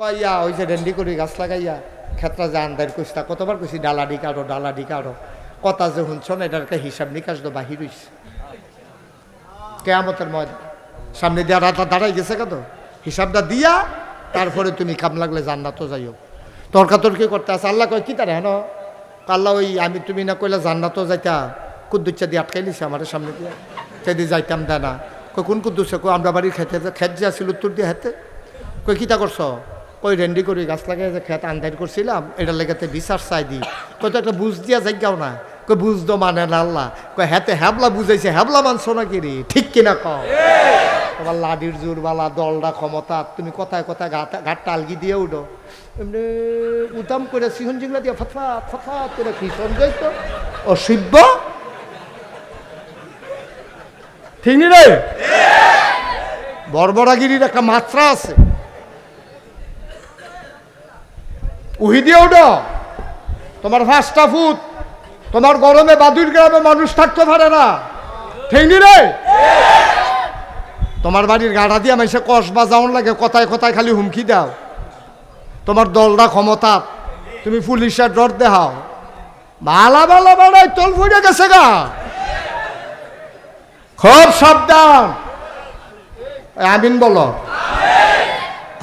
কইয়া ওই যে রেন্ডি করি গাছ লাগাইয়া ক্ষেত্রা যে আন্দার কইসা কতবার কইছি ডালাডি কারো কথা যে শুনছ না এটার একটা হিসাব নিকাশ তো বাহির হইছে কেয়ামতের ময়দান সামনে দিয়া রাতা দাঁড়াই গেছে কত হিসাবটা দিয়া তারপরে তুমি কাম লাগলে জান্নাতও যাইও তর্কাতর্কি করতে আছে আল্লাহ কয় কি তারে হেন আল্লাহ ওই আমি তুমি না কইলা জান্নাতও যাইতা কুদ্দুচ্চা দিয়ে আটকাই লিছে আমার সামনে দিয়া সেদি যাইতাম দে না কই কোন কুদ্দুসে কই আমরা বাড়ির খেতে খেত যে আসছিল উত্তর দিয়ে হেতে কই কিতা করছ কই রেন্ডি করি গাছ লাগাই যে খেত আন্দার করছিলাম এটার লেগেতে বিচার চাই দি কই তো একটা বুঝ দিয়া যাইগাও না কই বুঝতো মানে না আল্লাহ কই হেতে হ্যাবলা বুঝাইছে হ্যাবলা মানছো নাকি রে ঠিক কিনা কও তোমার লাডির জোর বালা দলটা ক্ষমতা তুমি কথায় কথায় ঘাটটা আলগি দিয়ে উঠো এমনি উদাম করে সিহন জিংলা দিয়ে ফতফাত করে খ্রিস্টান যাইত অসভ্য ঠিক রে বর্বরাগিরির একটা মাত্রা আছে উহি দিয়ে উঠো তোমার ফাঁসটা ফুট তোমার গরমে বাদুর গ্রামে মানুষ থাকতে পারে না ঠিক রে তোমার বাড়ির গাড়া দিয়ে মাইসে কসবা যাওন লাগে কথায় কথায় খালি হুমকি দাও তোমার দলটা ক্ষমতা তুমি পুলিশের ডর দেখাও ভালা ভালা বাড়াই তোল ফুটে গেছে গা খুব সাবধান আমিন বলো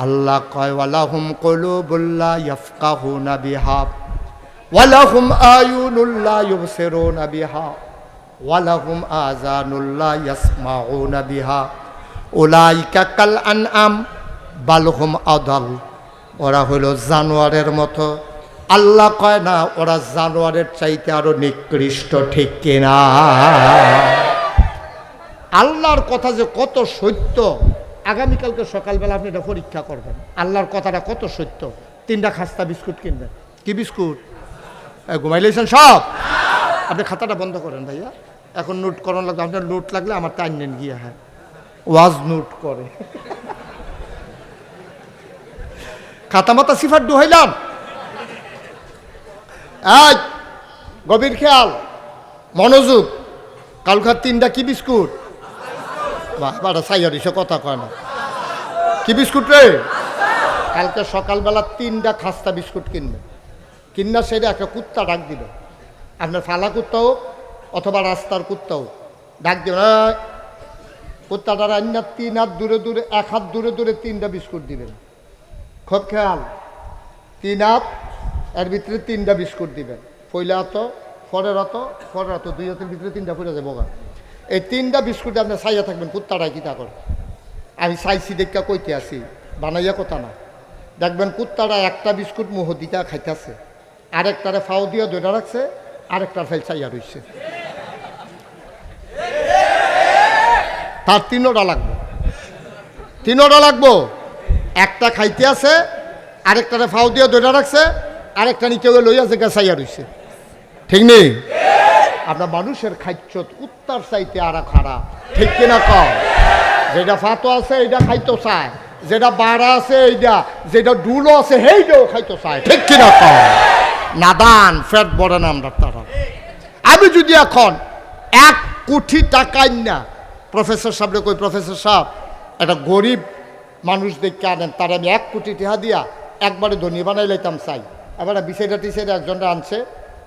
আল্লাহ কয় ওয়ালাহুম কুলুবুল্লা ইয়াফকাহুনা বিহা ওয়ালাহুম আয়ুনুল্লা ইউবসিরুনা বিহা ওয়ালাহুম আযানুল্লা ইয়াসমাউনা বিহা উলাইকা কাল আনআম বাল হুম আদাল ওরা হলো জানোয়ারের মতো আল্লাহ কয় না ওরা জানোয়ারের চাইতে আরো নিকৃষ্ট ঠিক কিনা আল্লাহর কথা যে কত সত্য আগামীকালকে সকালবেলা আপনি এটা পরীক্ষা করবেন আল্লাহর কথাটা কত সত্য 3টা খাস্তা বিস্কুট কিনবেন কি বিস্কুট ঘুমাইলেছেন সব আপনি খাতাটা বন্ধ করেন ভাইয়া এখন নোট করানো লাগবে আপনার নোট লাগলে আমার টাইম নেন গিয়া হ্যাঁ ওয়াজ নোট করে খাতা মাতা সিফার ডুহাইলাম এই গভীর খেয়াল মনোযোগ কালকার 3টা কি বিস্কুট বাবা সাইয়ার এসে কথা কয় না কি বিস্কুট রে কালকে সকালবেলা 3টা খাস্তা বিস্কুট কিনবে কিনা সেটা একটা কুত্তা ডাক দিবে আপনার ফালা কুত্তা হোক অথবা রাস্তার কুত্তা হোক ডাক দিবে কুত্তাটার আইনা 3 হাত দূরে দূরে 1 হাত দূরে দূরে 3টা বিস্কুট দিবেন খুব খেয়াল 3 হাত এর ভিতরে 3টা বিস্কুট দিবেন পয়লা হাত পরের হাত 2 হাতের ভিতরে 3টা পড়ে যাবে বোকা এই 3টা বিস্কুটে আপনি চাইয়া থাকবেন কুত্তাটাই কি তা করে আমি চাইছি দেখা কইতে আসি বানাইয়া কথা না দেখবেন কুত্তাটা একটা বিস্কুট মুহ দিতা খাইতেছে আরেকটারে ফাও দিয়ে ধরে রাখছে আরেকটার ফাইল চাইয়া রইছে তার 3টা লাগবে 3টা লাগবো একটা খাইতে আছে আরেকটারে ফাও দিয়ে ধরে রাখছে আরেকটা নিচে লইয়া যে চাইয়া রইছে ঠিক নেই আপনার মানুষের খাইচ্ছ কুত্তার চাইতে আর খারাপ ঠিক কিনা কও যেটা ফাতো আছে এইটা খাইতো চায় যেটা বাড়া আছে এইটা যেটা ডুলো আছে সেইটাও খাইতো চায় ঠিক কিনা কও নাদান ফ্যাট বড় না আমরা তারা আমি যদি এখন 1 কোটি টাকা না প্রফেসর সাহেবরে কই প্রফেসর সাহেব একটা গরিব মানুষ দেখে আনেন তার আমি 1 কোটি টাকা দিয়া একবারে ধনী বানাই লাইতাম চাই এবার বিষয়টা টিসের একজনটা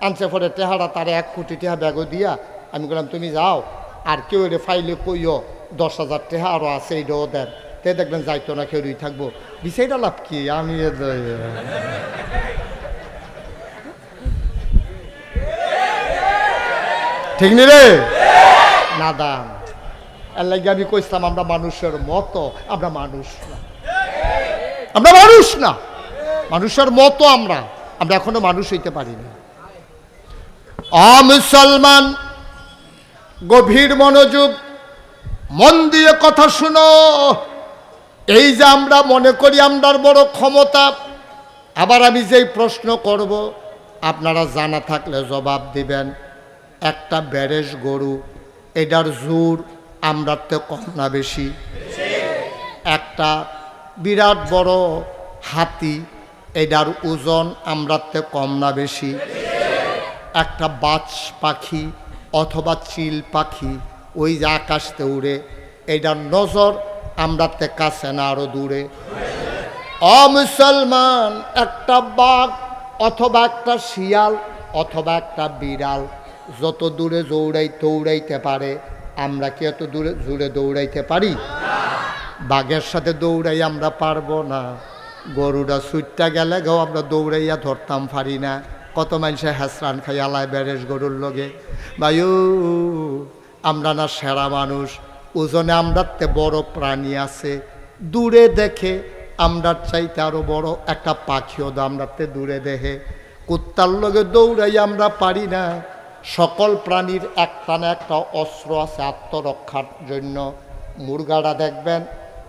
আনছে পরে টেহারা তার 1 কোটি টাকা ব্যাগও দিয়া আমি বললাম তুমি যাও আর কেউ রে ফাইলে কইও 10,000 টাকা আরও আছে এইটাও দেন তে দেখবেন যাইতো না কেউ থাকবো বিষয়টা লাভ কি আমি ঠিক নি রে না দাম এর লাগে আমি কইতাম আমরা মানুষের মতো আমরা মানুষ না মানুষের মতো আমরা এখনো মানুষ হইতে পারিনি মুসলমান গভীর মনোযোগ মন দিয়ে কথা শুনো এই যে আমরা মনে করি আমরার বড় ক্ষমতা আবার আমি যেই প্রশ্ন করব আপনারা জানা থাকলে জবাব দিবেন একটা বেরেশ গরু এটার জোর আমরাতে কম না বেশি একটা বিরাট বড় হাতি এটার ওজন আমরাতে কম না বেশি একটা বাজ পাখি অথবা চিল পাখি ওই যে আকাশতে উড়ে এটার নজর আমরাতে কাছে না আরো দূরে মুসলমান, একটা বাঘ অথবা একটা শিয়াল অথবা একটা বিড়াল যত দূরে দৌড়াইতে পারে, আমরা কি এত জোরে দৌড়াইতে পারি? বাঘের সাথে দৌড়াই আমরা পারবো না। গরুটা ছুটটা গেলে গো আমরা দৌড়াইয়া ধরতাম পারি না। কত মানুষে হ্যাসরান খাই আলায় বেরেস গরুর লগে। বায়ু আমরা না সেরা মানুষ, ওজনে আমরাতে বড় প্রাণী আছে, দূরে দেখে আমরার চাইতে আরো বড় একটা পাখিও আমরাতে দূরে দেখে। কুত্তার লগে দৌড়াই আমরা পারি না। সকল প্রাণীর একটা না একটা অস্ত্র আছে আত্মরক্ষার জন্য। মুরগাটা দেখবেন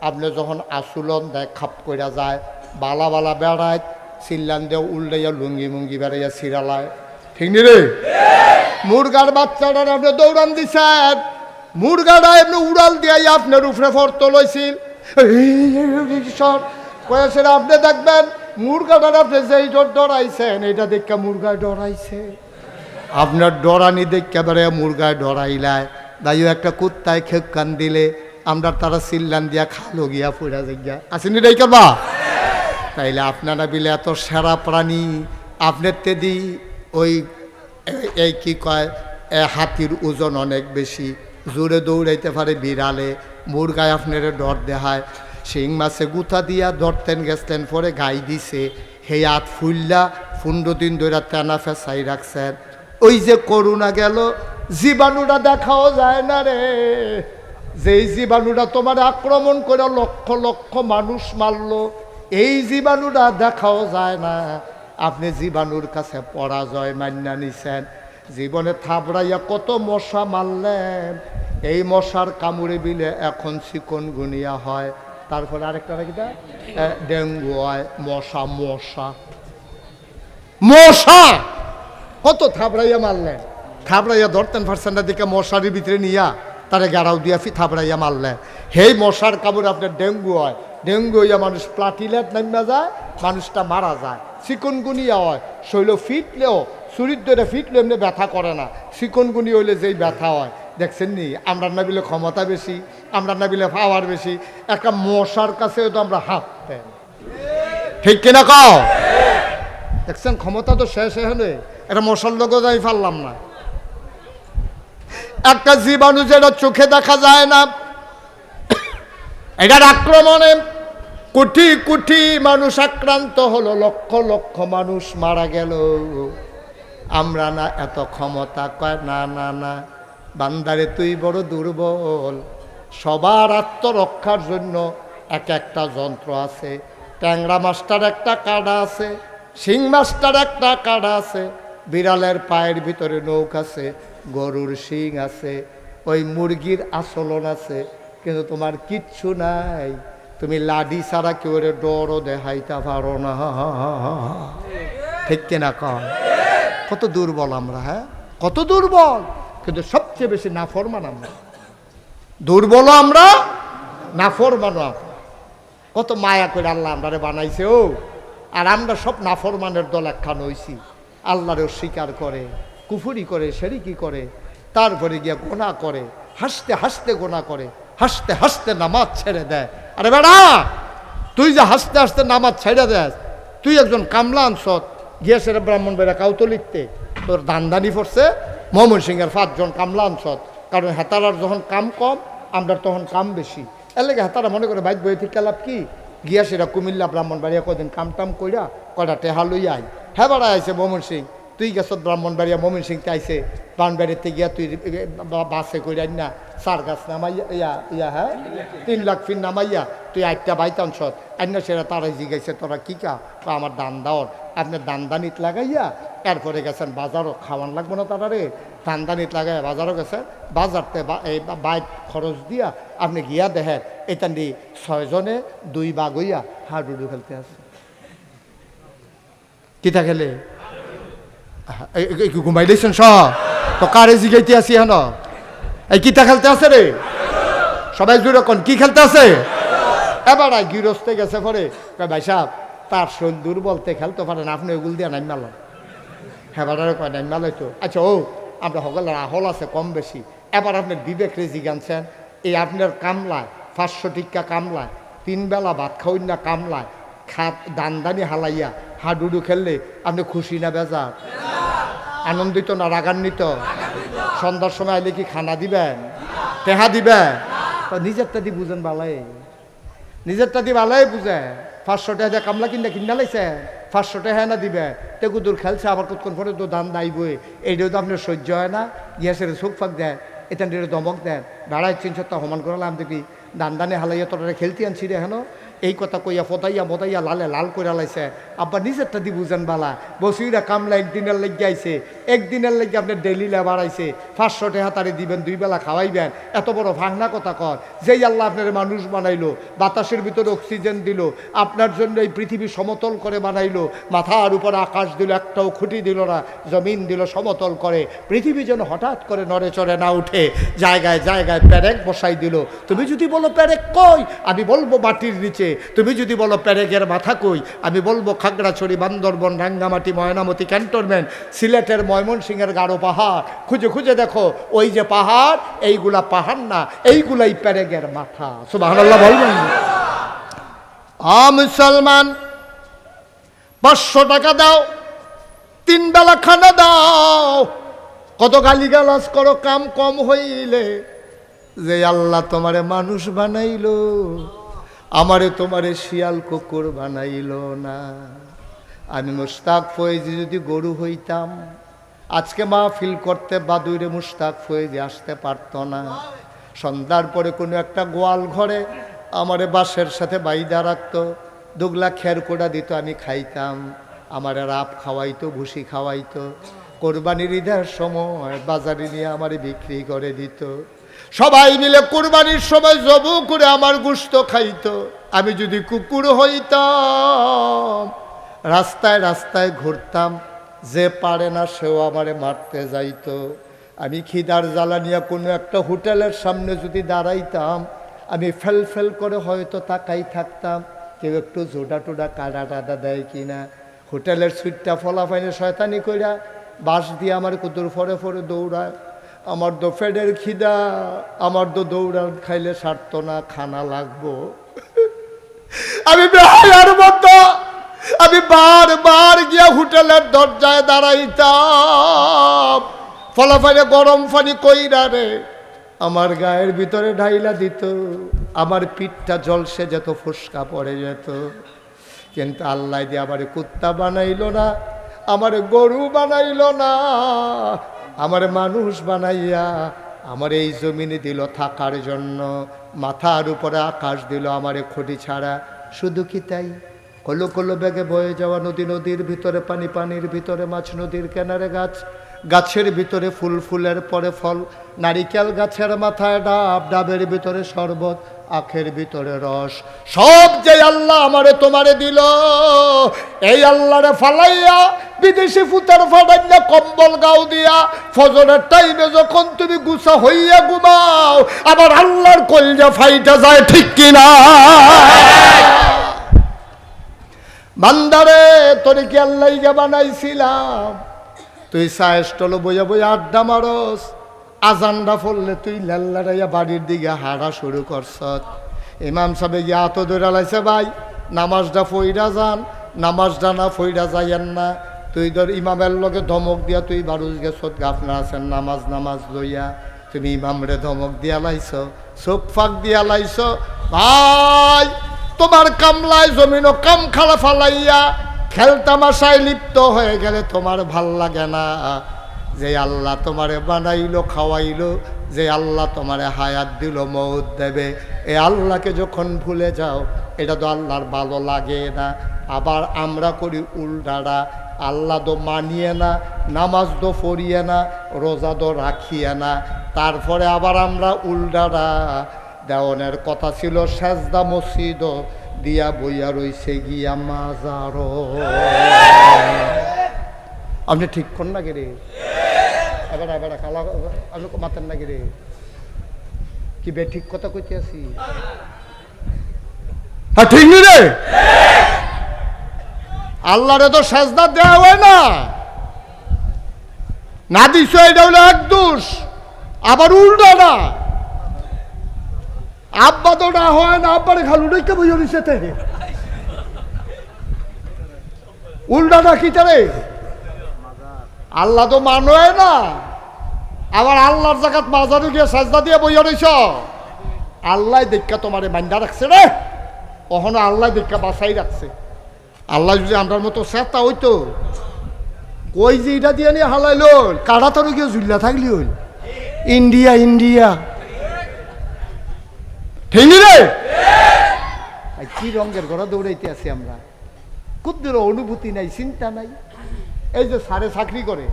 আপনি যখন আচুলন দেয় খাপ কইরা যায়, বালা বালা বেড়ায়, চিল্লান দিয়ে উল্টাইয়া লুঙ্গি মুঙ্গি বেড়াইয়া ছিড়ালায়, ঠিক নি রে? মুরগার বাচ্চাটা আপনি দৌড়ান দিছেন, মুরগাটা এমনি উড়াল দিয়ে আপনার উপরে ফর্ত লইছিল কয়েছেন। আপনি দেখবেন মুরগাটার আপনি যেই ডরাইছেন, এটা দেখে মুরগায় ডরাইছে। আপনার ডরানি দেখে বেড়ে মুরগায় ডরাইলায়। দাইও একটা কুত্তায় খেপ কান দিলে আমরা তারা চিল্লান দিয়া খালো গিয়া পড়া যাইয়া আসেনি রে বা। তাইলে আপনারা বিলে এত সেরা প্রাণী, আপনার তেদি ওই এই কি কয় হাতির ওজন অনেক বেশি, জোরে দৌড়াইতে পারে বিড়ালে, মুরগায় আপনার ডর দেখায়। শিং মাছে গুথা দিয়া ধরতেন গেছতেন, পরে গাই দিছে, হে হাত ফুললা 15 দিন ধরে টানা ফেসাই রাখছেন। ওই যে করোনা গেল, জীবাণুটা দেখাও যায় না রে। যেই জীবাণুটা তোমার আক্রমণ করে লক্ষ লক্ষ মানুষ মারলো, এই জীবাণুটা দেখাও যায় না। আপনি জীবাণুর কাছে পরাজয় মান্না নিছেন। জীবনে থাবড়াইয়া কত মশা মারলেন, এই মশার কামড়ে বিলে এখন চিকনগুনিয়া হয়, তারপরে আরেকটা নাকিটা ডেঙ্গু হয়। মশা মশা মশা কত থাবড়াইয়া মারলেন, থাবড়াইয়া ধরতেন পারছেন দিকে মশারির ভিতরে নিয়া তারা গাড়াও দিয়া থাবড়াইয়া মারলেন। হেই মশার কামড়ে আপনার ডেঙ্গু হয়, ডেঙ্গু হইয়া মানুষ প্লাটিলেট নামা যায়, মানুষটা মারা যায়। চিকনগুনিয়া হয়, শৈল ফিটলেও চুরির ধরে ফিটলেও এমনি ব্যথা করে না, চিকনগুনি হইলে যেই ব্যথা হয়। দেখছেন নি, আমরা না বিলে ক্ষমতা বেশি, আমরা না বিলে পাওয়ার বেশি, একটা মশার কাছে তো আমরা হাঁটতেন, ঠিক কিনা কও? দেখছেন ক্ষমতা তো শেষ হলে একটা মশার লোকও যাই পারলাম না। একটা জীবাণু যেটা চোখে দেখা যায় না, এটার আক্রমণে কোটি কোটি মানুষ আক্রান্ত হলো, লক্ষ লক্ষ মানুষ মারা গেল। আমরা না এত ক্ষমতা, কয় না না না বান্দারে তুই বড় দুর্বল। সবার আত্মরক্ষার জন্য এক একটা যন্ত্র আছে। ট্যাংরা মাছটার একটা কাঁডা আছে, শিং মাছটার একটা কাঁডা আছে, বিড়ালের পায়ের ভিতরে নৌক আছে, গরুর শিং আছে, ওই মুরগির আচলন আছে, কিন্তু তোমার কিচ্ছু নাই। তুমি লাডি ছাড়া কেউ ডরও দেখাইতে পারো না, ঠিক কিনা কম? কত দুর্বল আমরা, হ্যাঁ কত দুর্বল। কিন্তু সবচেয়ে বেশি নাফরমান আমরা, দুর্বল আমরা, নাফরমান। কত মায়া করে আল্লাহ আমরা বানাইছে ও, আর আমরা সব নাফরমানের দল একখান হইছি। আল্লাহরে স্বীকার করে, কুফুরি করে, শিরকি করে, তারপরে গিয়া গোনা করে, হাসতে হাসতে গোনা করে, হাসতে হাসতে নামাজ ছেড়ে দেয়। আরে বেড়া, তুই যে হাসতে হাসতে নামাজ ছেড়ে দেয়, তুই একজন কামলা আনছত গিয়েছে ব্রাহ্মণ বেড়া কাউতো লিখতে, তোর দানদানি পড়ছে ময়মনসিংহের 5 জন কামলা আনছত। কারণ হেতারার যখন কাম কম, আমরা তখন কাম বেশি, এর লেগে হেতারা মনে করে বাইক বই থেকে লাভ কি, গিয়া সেটা কুমিল্লা ব্রাহ্মণ বাড়িয়া কদিন কাম টাম কইরা কয়টা টেহা লই আই। হ্যাঁ বাড়া আইসে ময়মনসিং, তুই গেছ ব্রাহ্মণবাড়িয়া, ময়মনসিংতে আইসে ব্রাহ্মণবাড়িতে গিয়া তুই বাসে কইরাই না 4 গাছ নামাইয়া ইয়া হ্যাঁ 3 লাখ ফির নামাইয়া তুই 8টা বাইতান সৎ আইনা, সেটা তারাই জিগাইছে তোরা কি কা, আমার দান দাওয়ার আপনার দানদানিত লাগাইয়া এরপরে গেছেন বাজারও, খাওয়ান লাগবো না তারা রে, দানদানিত লাগাইয়া বাজারও গেছেন, বাজারতে এই বাইক খরচ দিয়া আপনি গিয়া দেখেন এটান দি 6 জনে 2 বাঘ হইয়া হাডুডু খেলতে আছে। কিতা খেলে ঘুমাই দিয়েছেন সব তো, কারে জিগাইতে আসি হেন, এই কিতা খেলতে আছে রে, সবাই জুড়ে কোন কি খেলতে আছে? এবার গৃহস্থে গেছে পরে ভাই সাহেব তার শরীর দুর্বলতে খেলতে পারে না, আপনি ওগুল দিয়ে নাইম মারলেন। হ্যাঁ কয় নাইম মারলাই তো, আচ্ছা ও আমরা সকলের আহল আছে কম বেশি, এবার আপনি বিবেক রেজি গানছেন, এই আপনার কামলায় 500 টিকা কামলায় 3 বেলা ভাত খাওয়াই না কামলায় দানদানি হালাইয়া হাডুডু খেললে আপনি খুশি না বেজার? আনন্দিত না রাগান্বিত? সন্ধ্যার সময় আইলে কি খানা দিবেন, টেহা দিবেন? নিজেরটা দিয়ে বুঝেন বালাই, নিজেরটা দিয়ে বালাই বুঝে। 500 টাকা দিয়ে কামলা কিনা লাইছে, 500 টাকা হ্যাঁ না দিবে, তেকু দূর খেলছে, আবার কতক্ষণ পরে তো দান দাইবই। এইটাও তো আপনার সহ্য হয় না, গ্যাসের চোখ ফাঁক দেয়, এটা দমক দেন, দাঁড়ায় 300 সমান করালাম দেখি দানে হালাইয়া তোরা খেলতে আনছি রে হেন, এই কথা কইয়া ফতাইয়া বতাইয়া লাল করে লাইছে। আব্বা নিজেরটা দি বুঝেন বালা, বসিরা কামলা একদিনের লেগে আইছে, একদিনের লেগে আপনার ডেলি লেবার আইছে, 500 টাকা তারে দিবেন, 2 বেলা খাওয়াইবেন, এত বড় ভাঙনা কথা কর। যেই আল্লাহ আপনার মানুষ বানাইলো, বাতাসের ভিতরে অক্সিজেন দিল, আপনার জন্য এই পৃথিবী সমতল করে বানাইলো, মাথার উপরে আকাশ দিল, একটাও খুঁটি দিল না, জমিন দিল সমতল করে, পৃথিবী যেন হঠাৎ করে নড়ে চড়ে না উঠে, জায়গায় জায়গায় প্যারেক বসাই দিল। তুমি যদি বলো প্যারেক কই, আমি বলবো মাটির নিচে। তুমি যদি বলো প্যারেকের মাথা কই, আমি বলবো খাগড়াছড়ি, বান্দরবন, রাঙ্গামাটি, ময়নামতি ক্যান্টনমেন্ট, সিলেটের ময়মনসিংহের গাঢ় পাহাড়, খুঁজে খুঁজে দেখো, ওই যে পাহাড়, এইগুলা পাহাড় না, এইগুলাই প্যারেকের মাথা। সুবহানাল্লাহ বলবেন? মুসলমান 500 টাকা দাও, 3 বেলা খানা দাও, কত গালিগালাজ করো কাম কম হইলে। যে আল্লাহ তোমারে মানুষ বানাইলো, আমারে তোমারে শিয়াল কুকুর বানাইলো না। আমি মুশতাক ফয়েজি যদি গরু হইতাম, আজকে মাহফিল করতে বাদুইরে মুশতাক ফয়েজি আসতে পারতো না। সন্ধ্যার পরে কোনো একটা গোয়াল ঘরে আমারে বাঁশের সাথে বাইদা রাখতো, 2 গ্লাস খের কোড়া দিত, আমি খাইতাম, আমারে রাপ খাওয়াইতো, ভুসি খাওয়াইতো। কোরবানির ঈদের সময় বাজারে নিয়ে আমারে বিক্রি করে দিত। সবাই মিলে কুরবানির সময় জবু করে আমার গোশত খাইতো। আমি যদি কুকুর হইতাম, রাস্তায় রাস্তায় ঘুরতাম, যে পারে না সেও আমারে মারতে যাইতো। আমি খিদার জ্বালা নিয়ে কোনো একটা হোটেলের সামনে যদি দাঁড়াইতাম, আমি ফেল ফেল করে হয়তো তাকাই থাকতাম, কেউ একটু জোডা টোডা কাটা টাটা দেয় কিনা। হোটেলের সুইটটা ফলাফাইনে শয়তানি কইরা বাঁশ দিয়ে আমার কুতুর ফরে ফরে দৌড়ায়। আমার তো ফেডের খিদা, আমার তো দৌড়ান খাইলে সারত না, খানা লাগবো। আমি বেহায়ার মতো আমি বারবার গিয়া হোটেলের দরজায় দাঁড়াইতাম, ফলাফাইনে গরম পানি কইরা রে আমার গায়ের ভিতরে ঢাইলা দিত, আমার পিঠটা জলসে যেত, ফুসকা পড়ে যেত। কিন্তু আল্লাহ দিয়ে আমার কুত্তা বানাইলো না, আমার গরু বানাইলো না, আমার মানুষ বানাইয়া আমার এই জমিনে দিল থাকার জন্য। মাথার উপরে আকাশ দিল আমারে খুঁটি ছাড়া। শুধু কি তাই, কলো কলো বেগে বয়ে যাওয়া নদী, নদীর ভিতরে পানি, পানির ভিতরে মাছ, নদীর কিনারে গাছ, গাছের ভিতরে ফুল, ফুলের পরে ফল, নারিকেল গাছের মাথায় ডাব, ডাবের ভিতরে শরবত, আখের ভিতরে রস। সব যে আল্লাহ আমারে তোমারে দিল, এই আল্লাহরে ফালাইয়া বিদেশি ফুতার ফাটাইয়া কম্বল গাও দিয়া ফজরের টাইমে যখন তুমি গুছা হইয়া ঘুমাও, আবার আল্লাহর কলজা ফাইটা যায়, ঠিক কিনা? বান্দারে তোরে কি আল্লাহ বানাইছিলাম? তুই সাহেস্টল বইয়া বইয়া আড্ডা মারস, আজানটা পড়লে তুই লাল্লারাইয়া বাড়ির দিকে হাঁটা শুরু করছ। ইমাম সাহেব গিয়া এত দৌড়া লাইছে, ভাই নামাজটা ফইরা যান, নামাজটা না ফইরা যাইয়েন না। তুই ধর ইমামের লগে ধমক দিয়া তুই বারুস গেছত, গাফনা আছেন নামাজ নামাজ লইয়া, তুমি ইমামরে ধমক দিয়া লাইছ, চোখ ফাঁক দিয়া লাইছ। ভাই তোমার কামলায় জমিনও কাম খালা ফালাইয়া খেলতামাশায় লিপ্ত হয়ে গেলে তোমার ভাল লাগে না। যে আল্লাহ তোমারে বানাইলো, খাওয়াইলো, যে আল্লাহ তোমারে হায়াত দিল, মৌত দেবে, এই আল্লাহকে যখন ভুলে যাও, এটা তো আল্লাহর ভালো লাগে না। আবার আমরা করি উল্টাটা, আল্লাহ তো মানিয়ে না, নামাজ তো পড়িয়ে না, রোজা তো রাখিয়ে না, তারপরে আবার আমরা উল্টাটা। দেওয়ানের কথা ছিল সেজদা মসজিদ দিয়া বইয়া রইছে গিয়া মাজারো। আপনি ঠিক কর না গেরে, এবার এবার কালা আপনি মাতেন না গেরে, কি বে ঠিক কথা কইতে আছি? হ্যাঁ ঠিক নি রে, আল্লাহরে তো সেজদা দেওয়া হয় না, না দিছ এটা হলো এক দোষ। আবার উল্টা না, আব্বা তো না হয় না, আব্বারে খালু রেখে বইয়া দিছে, উল্টাটা কি তারে? আল্লাহ তো মানয় না, আবার আল্লাহর জায়গাত মাজারে গিয়ে সাজদা দিয়ে বইয়া রইছ। আল্লাহ দেখা তোমারে মাইন্দা রাখছে রে, কখনো আল্লাহ দেখা বাঁচাই রাখছে। আল্লাহ যদি আমরার মতো চেতা হইতো, কই যে এটা দিয়ে নিয়ে হালাইল, কারা তোর গিয়ে জুল্লা থাকলি হইল। ইন্ডিয়া ইন্ডিয়া ঠিক রে? কি রঙের ঘরে দৌড়াইতে আছি আমরা, কুদ্দুর অনুভূতি নাই, চিন্তা নাই। এই যে সারে চাকরি করে,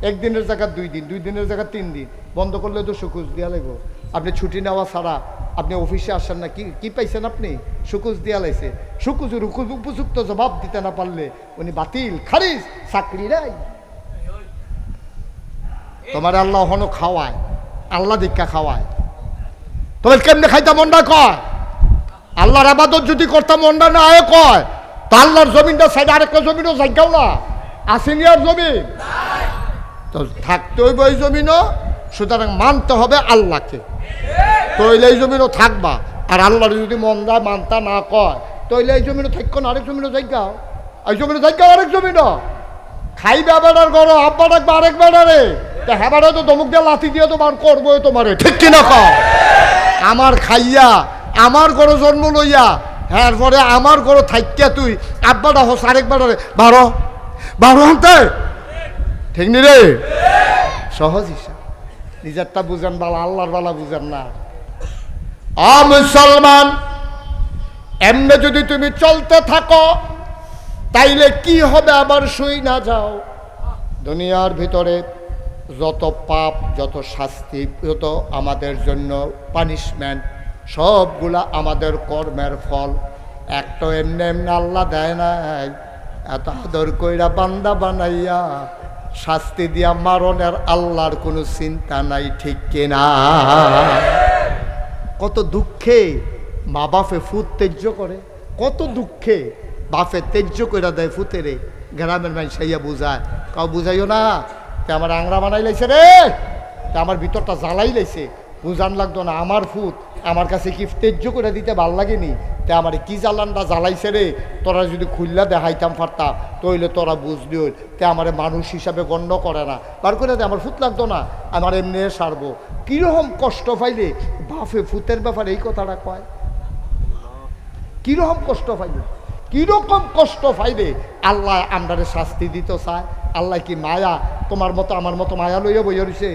একদিনের জায়গা 2 দিন, 2 দিনের জায়গা 3 দিন, বন্ধ করলে তো সুকুজ দিয়া লাগবো। আপনি ছুটি নেওয়া ছাড়া আপনি অফিসে আসেন না, কি পাইছেন আপনি? সুকুজ দিয়া লাইছে। সুকুজের উপযুক্ত জবাব দিতে না পারলে উনি বাতিল, খারিজ, চাকরি নাই। তোমার আল্লাহ হনো খাওয়ায়, আল্লাহ দীক্ষা খাওয়ায়, তোমার কেমনে খাইতে মনটা কয়? আল্লাহর আবাদত যদি করতাম মনটা না আয় কয়, তা আল্লাহর জমিনটা সাইডে আরেকটা জমিনও জায়গাও না, আসেনি আর জমিন তো থাকতে হইব এই জমিনও। সুতরাং মানতে হবে আল্লাহকে, তইলে এই জমিনও থাকবা। আর আল্লাহর যদি মন্দা মানতা না কয়, তইলে এই জমিনও থাকো না, আরেক জমিনও জায়গাও, এই জমিনও জায়গাও, আরেক জমিনও খাইবে বেড়ার গরো, আব্বা ডাকবে আরেক বেড়ারে, হ্যাঁ বেড়া তো দমুক দিয়ে লাথি দিয়ে তো বার করবো তোমারে, ঠিক কিনা কও? আমার খাইয়া আমার গরো জন্ম লইয়া, হ্যাঁ পরে আমার গরো থাইকিয়া তুই আব্বাটা হস আরেক বেড়ারে বারো বারো আনতে, ঠিক নি রে? সহজ হিসাব, নিজেরটা বুঝেন বালা, আল্লাহর বালা বুঝেন না। মুসলমান, এমনি যদি তুমি চলতে থাকো তাইলে কি হবে আবার শুই না যাও। দুনিয়ার ভিতরে যত পাপ, যত শাস্তি, যত আমাদের জন্য পানিশমেন্ট, সবগুলা আমাদের কর্মের ফল। একটা এমনি এমনি আল্লাহ দেয় নাই, এত আদর কইরা বান্দা বানাইয়া শাস্তি দিয়া মারণের আল্লাহর কোনো চিন্তা নাই, ঠিক কিনা? কত দুঃখে মা বাপে ফুত তেজ্য করে, কত দুঃখে বাপে তেজ্য কইরা দেয় ফুতেরে। গ্রামের মানুষ সাইয়া বুঝায়, কাউ বুঝাইও না, তে আমার আংরা বানাই লাইছে রে, তে আমার ভিতরটা জ্বালাই লাইছে, বুঝান লাগতো না। আমার ফুত আমার কাছে কি তেজ্য করে দিতে ভাল লাগেনি, তে আমার কি জ্বালানটা জ্বালাইছে রে, তোরা যদি খুললা দেখাইতাম পারতা তইলে তোরা বুঝলি। তে আমার মানুষ হিসাবে গণ্য করে না, বার করে দে, আমার ফুত লাগতো না, আমার এমনি সারবো। কিরকম কষ্ট পাইলে বাপে ফুতের ব্যাপারে এই কথাটা কয়? কিরকম কষ্ট পাইলে, কিরকম কষ্ট পাইলে আল্লাহ আমরারে শাস্তি দিত চায়? আল্লাহ কি মায়া তোমার মতো আমার মতো মায়া লইয়া বইয়া রইছে?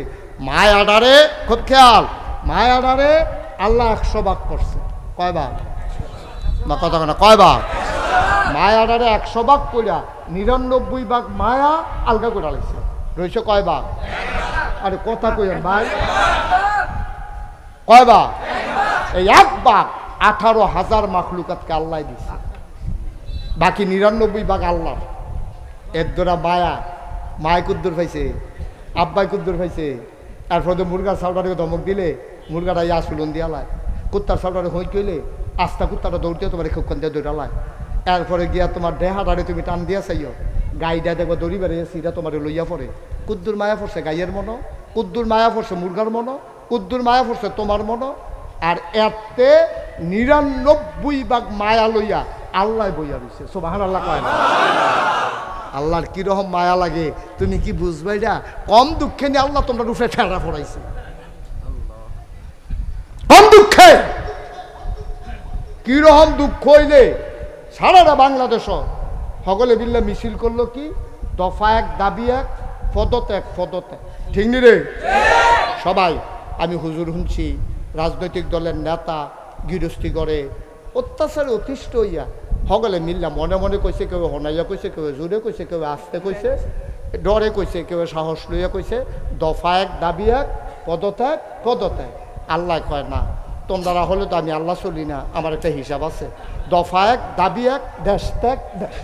মায়াডারে খুব খেয়াল, মায়াডারে আল্লাহ 100 ভাগ করছে। কয় ভাগ? না কথা না, কয় ভাগ? মায়াডারে 100 ভাগ কইরা 99 ভাগ মায়া আলগা করে লাইছে, রইছে কয় ভাগ? আরে কথা কইেন ভাই, কয় ভাগ? এই 1 ভাগ 18,000 মাখলুকাতকে আল্লাহ দিছে, বাকি 99 ভাগ আল্লাহ। এর দ্বারা মায়া, মায় কুদ্দুর পাইছে, আব্বাই কুদ্দুর পাইছে। তারপরে মুরগার সাউডারে ধমক দিলে মুরগাটা ইয়া সুলন দিয়ালায়, কুত্তার সাউডারে হই কইলে আস্তা কুত্তাটা দৌড়তে তোমার খুবক্ষণ দিয়ে দৌড়ালায়। এরপরে গিয়া তোমার দেহাটারে তুমি টান দিয়া চাইও, গাইটা দেখবো দড়ি বেড়ে সিটা তোমার লইয়া পড়ে। কুদ্দুর মায়া পড়ছে গাইয়ের মনো, কুদ্দুর মায়া পড়ছে মুরগার মনো, কুদ্দুর মায়া পড়ছে তোমার মনো। আর এতে 99 ভাগ মায়া লইয়া আল্লাহ বইয়া রইছে। সুবহানাল্লাহ কয় না? আল্লাহর কিরকম মায়া লাগে তুমি কি বুঝবে? এটা কম দুঃখে নিয়ে আল্লাহ তোমরা রূপে ঠেলা পড়াইছে, কম দুঃখে। কিরকম দুঃখ হইলে সারাটা বাংলাদেশ সকলে বিল্লা মিছিল করলো কি, দফা 1 দাবি 1 পদত্যাগ, পদত্যাগ, ঠিক নি রে? সবাই আমি হুজুর শুনছি রাজনৈতিক দলের নেতা গৃহস্থী করে অত্যাচারে অতিষ্ঠ হইয়া সকলে মিললাম মনে মনে কইছে, কেউ হনাইয়া কইছে, কেউ জোরে কইছে, কেউ আস্তে কইছে, ডরে কইছে, কেউ সাহস লইয়া কইছে। দফা 1 দাবি 1 পদত্যাগ, পদত্যাগ। আল্লাহ কয় না, তোমরা হলে তো আমি আল্লাহ চলি না, আমার একটা হিসাব আছে। দফা 1 দাবি 1 দেশ ত্যাগ, দেশ।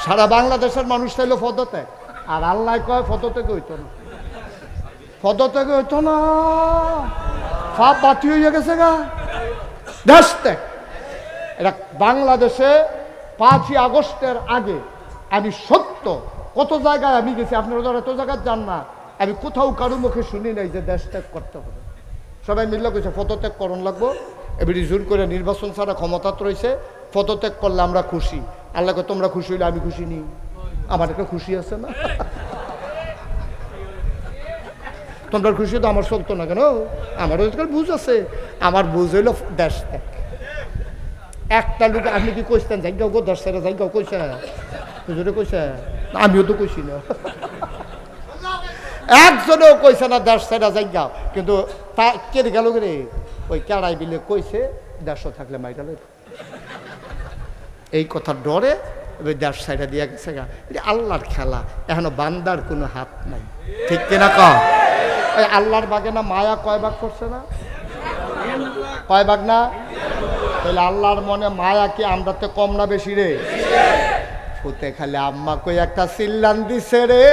সারা বাংলাদেশের মানুষ চাইল পদত্যাগ, আর আল্লাহ কয় পদত্যাগ হইতো না, পদত্যাগ হইতো না, সব বাতি হইয়া গেছে গা, দেশ ত্যাগ। এটা বাংলাদেশে 5ই আগস্টের আগে আমি সত্য কত জায়গায় আমি গেছি, আপনারা যারা এত জায়গায় যান না, আমি কোথাও কারো মুখে শুনি নাই যে দেশ ত্যাগ করতে হবে। সবাই মিললে কইছে পদত্যাগ করণ লাগবো। এবারে জোর করে নির্বাচন ছাড়া ক্ষমতাত রয়েছে, পদত্যাগ করলে আমরা খুশি। আল্লাহকে তোমরা খুশি হইলে আমি খুশি নি, আমার একটা খুশি আছে না? তোমরা খুশি তো আমার চলতো না কেন? আমার বুঝ আছে, আমার বুঝ হইল দেশ ত্যাগ। একটা লোক আপনি কি কইছেন যাই গাও গো দেশ ছেড়ে যাই গাও কইছে, হুজুরে কইছে, আমিও তো কইছি না, একজনেও কইছে না দেশ ছেড়ে যাই গাও। কিন্তু তা কে গেল রে, ওই কেড়াই বিলে কইছে দেশ থাকলে মাইরা লইব, এই কথার ডরে ওই দেশ সাইডা দিয়া গেছে গা। এটা আল্লাহর খেলা, এখনো বান্দার কোনো হাত নাই, ঠিক কিনা কম? এই আল্লাহর বাগে না মায়া কয় ভাগ করছে না, কয় ভাগ না? তাহলে আল্লাহর মনে মায়া কি আমরাতে কম না বেশি রে? ফুতে খালি আম্মা কই একটা চিল্লান দিছে রে,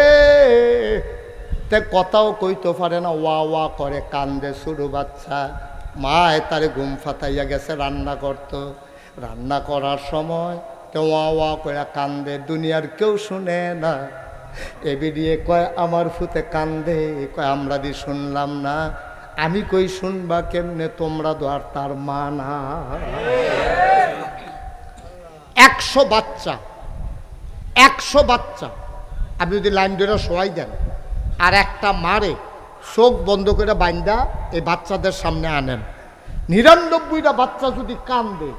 তে কথাও কইতে পারে না, ওয়া ওয়া করে কান্দে ছোট বাচ্চা। মায় তারে ঘুম ফাতাইয়া গেছে রান্না করতো, রান্না করার সময় তো ওয়া ওয়া করে কান্দে, দুনিয়ার কেউ শুনে না। এবিডিয়ে কয় আমার ফুতে কান্দে, কয় আমরা দি শুনলাম না। আমি কই শুনবা কেমনে, তোমরা তো আর তার মা না। 100 বাচ্চা, 100 বাচ্চা আপনি যদি লাইন ধরে শোয়াই দেন আর একটা মারে চোখ বন্ধ করে বাইন্দা এই বাচ্চাদের সামনে আনেন, 99টা বাচ্চা যদি কান্দে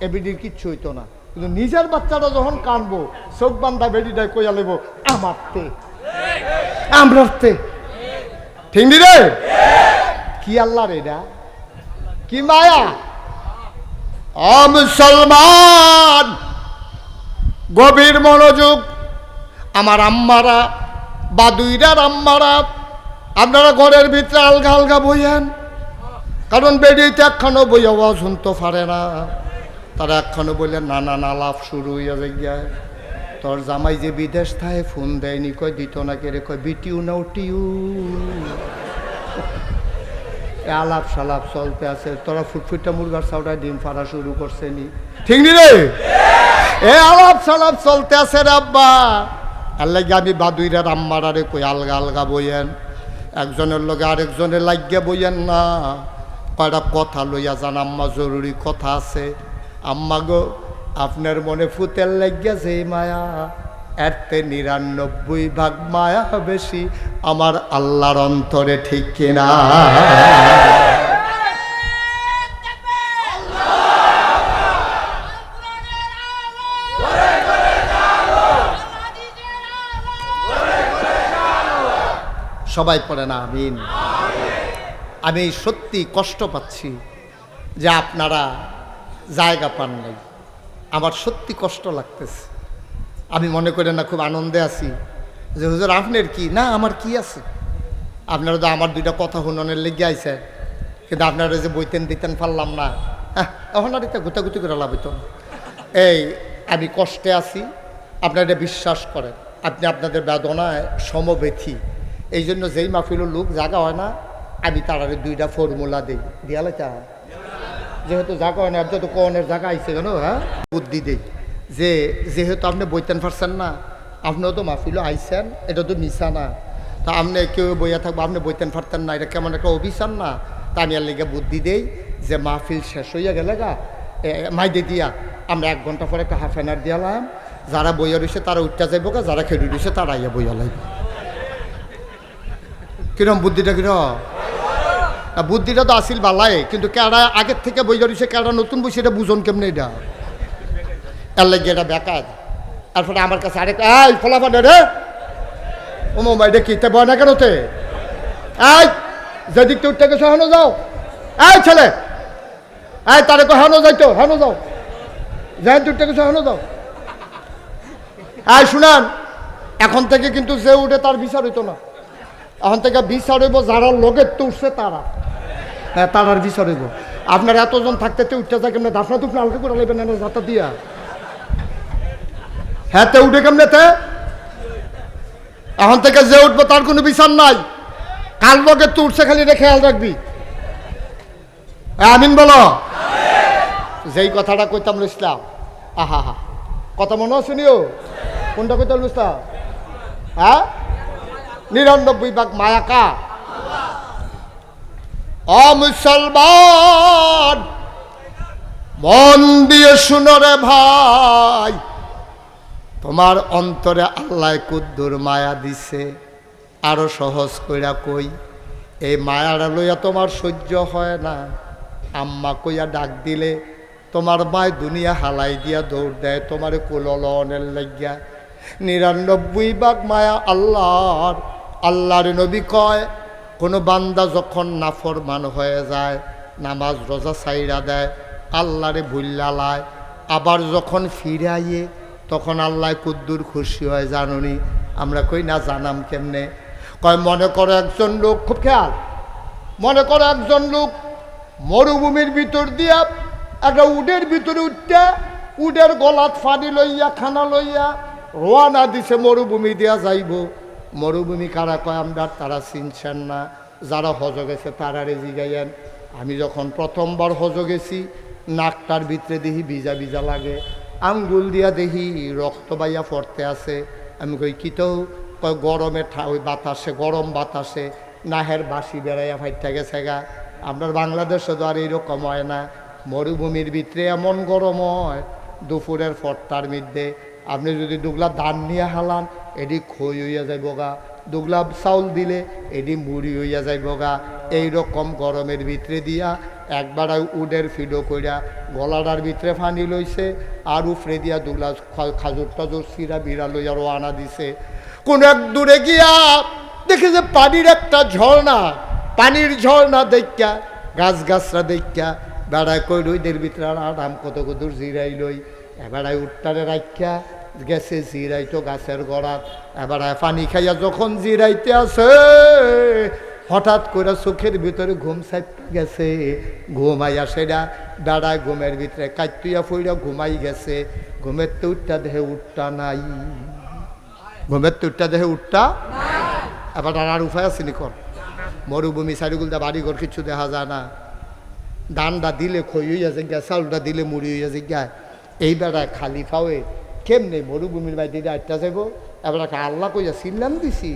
এবিডির কিচ্ছু হইতো না। কিন্তু নিজের বাচ্চাটা যখন কানবো, চোখ বান্ধা বেডিটাই কইয়া লেব আমারতে, আমরাতে, ঠিক নি রে? কি আল্লাহর এটা, কি মায়া! ও মুসলমান, গভীর মনোযোগ। আমার আম্মারা, বাদুইরার আম্মারা, আপনারা ঘরের ভিতরে আলগা আলগা বইয়েন, কারণ বেডিতে একখানো বইয়া শুনতে পারে না। তারা একখানো বললে নানা নালাপ শুরু হইয়া যায়। তোর জামাই যে বিদেশ থাকে ফোন দেয়নি, কয় দিত না কে রে, কয় বিটিউ না উটিউ, আলাপ সালাপ চলতে আছে। তোরা ফুটফুটটা মুরগার চাউটায় ডিম ফাড়া শুরু করছে নি, ঠিক নি রে? এ আলাপ সালাপ চলতে আছে রে আব্বা। আল্লাহ আমি বাদুইরা আম্মারারে কই আলগা আলগা বইয়েন, একজনের লগে আরেকজনের লাগিয়ে বইয়েন না। কয়টা কথা লইয়া যান, আম্মা জরুরি কথা আছে। আম্মা গো, আপনার মনে ফুতের লাগিয়া যে মায়া, এরতে 99 মায়া বেশি আমার আল্লাহর অন্তরে, ঠিক কিনা? সবাই পড়ে না আমিন। আমি সত্যি কষ্ট পাচ্ছি যে আপনারা জায়গা পান নাই, আমার সত্যি কষ্ট লাগতেছে। আমি মনে করি না খুব আনন্দে আছি যে হুজুর আপনার কি না, আমার কি আছে। আপনারা তো আমার দুইটা কথা হুননের লেগে আইছে, কিন্তু আপনারা যে বইতেন দিতেন পারলাম না, এখন আর এটা গুতাগুতি করে লাভ হইত না। এই আমি কষ্টে আছি, আপনারা এটা বিশ্বাস করেন। আপনি আপনাদের বেদনায় সমবেথী, এই জন্য যেই মাহফিলের লোক জায়গা হয় না, আমি তারারে 2টা ফর্মুলা দিই, দিয়ালে তা যেহেতু জায়গা হয় না, যত কনের জায়গা আইছে কেন, হ্যাঁ বুদ্ধি দিই যে যেহেতু আপনি বইতেন পারছেন না, আপনিও তো মাহফিলও আইছেন, এটা তো মিশা না। তা আপনি কেউ বইয়া থাকবো, আপনি বইতেন পারতেন না, এটা কেমন একটা অভিযান না। তা আমি আর লিগে বুদ্ধি দেই যে মাহফিল শেষ হইয়া গেলে গা মাইদে দিয়া আমরা 1 ঘন্টা পরে একটা হাফ অ্যান আওয়ার দিয়ালাম, যারা বইয়া রয়েছে তারা উঠতে যাইব গা, যারা খেড়ে রয়েছে তারা আইয়া বইয়া লাগবে। কিরম বুদ্ধিটা, কিরম বুদ্ধিটা তো আসিল বালাই, কিন্তু কেডা আগের থেকে বইয়া রয়েছে, কেডা নতুন বই, সেটা বুঝন কেমনে, এটা এর লাগে এটা বেকার। তারপরে আমার কাছে আরেকটা এই ফলাফল রে, ও মামা এটা কি বয় না কেনতে, এই যেদিকতে উঠতে গেছো হেন যাও, এই ছেলে এই তারে কো হেন যাইতো, হেন যাও, যেহেন উঠতে গেছো হেন যাও। এই শুনান, এখন থেকে কিন্তু যে উঠে তার বিচার হইতো না, এখন থেকে বিচার হইব যারা লোকের তো উঠছে তারা, হ্যাঁ তারার বিচার হইব। আপনার এতজন থাকতে উঠতে যায় কেমনে, দাফনা তুফনা আলকা করে লাগবেন না যাতা দিয়া, হ্যাঁ তে উঠে কেমনেতে। এখন থেকে যে উঠবো তার কোনো বিচার নাই, কাল লোকে তো উঠছে খালি রে খেয়াল রাখবি। আমিন বলো। যেই কথাটা কইতাম লইসলাম, আহা হা কথা মনে আছে নিও, কোনটা কইতাম লইসলাম, হ্যাঁ 99 মায়া কা। ও মুসলমান, মন দিয়ে শুনো রে ভাই, তোমার অন্তরে আল্লাহ কুদ্দুর মায়া দিছে। আরো সহজ কইরা কই, এই মায়াটা লইয়া তোমার সহ্য হয় না, আম্মা কইয়া ডাক দিলে তোমার মায় দুনিয়া হালাই দিয়া দৌড় দেয় তোমার কুললনের লাগিয়া। ৯৯ মায়া আল্লাহর। আল্লাহর নবী কয়, কোনো বান্দা যখন নাফরমান হয়ে যায়, নামাজ রোজা ছাইরা দেয়, আল্লাহরে ভুল্লালায়, আবার যখন ফিরে আইয়ে তখন আল্লাহ কুদ্দুর খুশি হয়। জানুনি? আমরা কই না, জানাম কেমনে? কয়, মনে করো একজন লোক, খুব খেয়াল, মনে করো একজন লোক মরুভূমির ভিতর দিয়া একটা উডের ভিতরে উঠতে, উডের গলাত ফানি লইয়া খানা লইয়া রোয়ানা দিছে মরুভূমি দিয়া যাইব। মরুভূমি কারা কয় আমরা? তারা চিনছেন না, যারা হজ গেছে তারারে জিগাইয়েন। আমি যখন প্রথমবার হজ গেছি, নাকটার ভিতরে দেখি ভিজা ভিজা লাগে, আঙ্গুল দিয়া দেখি রক্ত বাইয়া পড়তে আছে। আমি কই কি তো? কয় গরমে ওই বাতাসে, গরম বাতাসে নাহের বাসি বেড়াইয়া ফাইটা গেছে গা। আপনার বাংলাদেশে তো আর এইরকম হয় না, মরুভূমির ভিতরে এমন গরম হয়, দুপুরের 4টার মধ্যে আপনি যদি দুগলা ধান নিয়ে হালান, এটি খই হইয়া যাইব গা, দুগলা চাউল দিলে এটি মুড়ি হইয়া যাইব গা। এইরকম গরমের ভিতরে দিয়া একবার উডের ফিডো কইরা গলাটার ভিতরে ফানি লইছে, আর উফরে দিয়া দুগলা খাজুর টাজুর সিরা বিড়া লইয়া রোয়ানা দিছে। কোন এক দূরে গিয়া দেখে যে পানির একটা ঝর্ণা, পানির ঝর্ণা দেখা, গাছ গাছরা দেখা বেড়ায় কই রইদের ভিতরে আরাম কত দূর জিরাই লই। এবারায় উঠটারে রাখা গেছে জিরাইতো গাছের গড়াত। এবারায় পানি খাইয়া যখন জিরাইতে আছে, হঠাৎ করে চোখের ভিতরে ঘুম চাইতে গেছে। ঘুমাইয়া সেটা বেড়ায় ঘুমের ভিতরে কাটুইয়া ফুইরা ঘুমাই গেছে। ঘুমের তো উঠটা দেহে উঠটা নাই, ঘুমের তো উঠটা দেহে উঠটা। এবার আর উপায় আছে নি? কর মরুভূমি সাইডগুলটা বাড়িঘর কিছু দেখা যায় না, ধানটা দিলে খই হইয়া যে গা, চাউলটা দিলে মুড়ি হইয়া যে গা। এই বেড়ায় খালি ফাওয়ে কেমনে মরুভূমির বাইরে দিয়ে আটটা যাব? এবার আল্লাহ কইয়া সিল্লাম দিছি,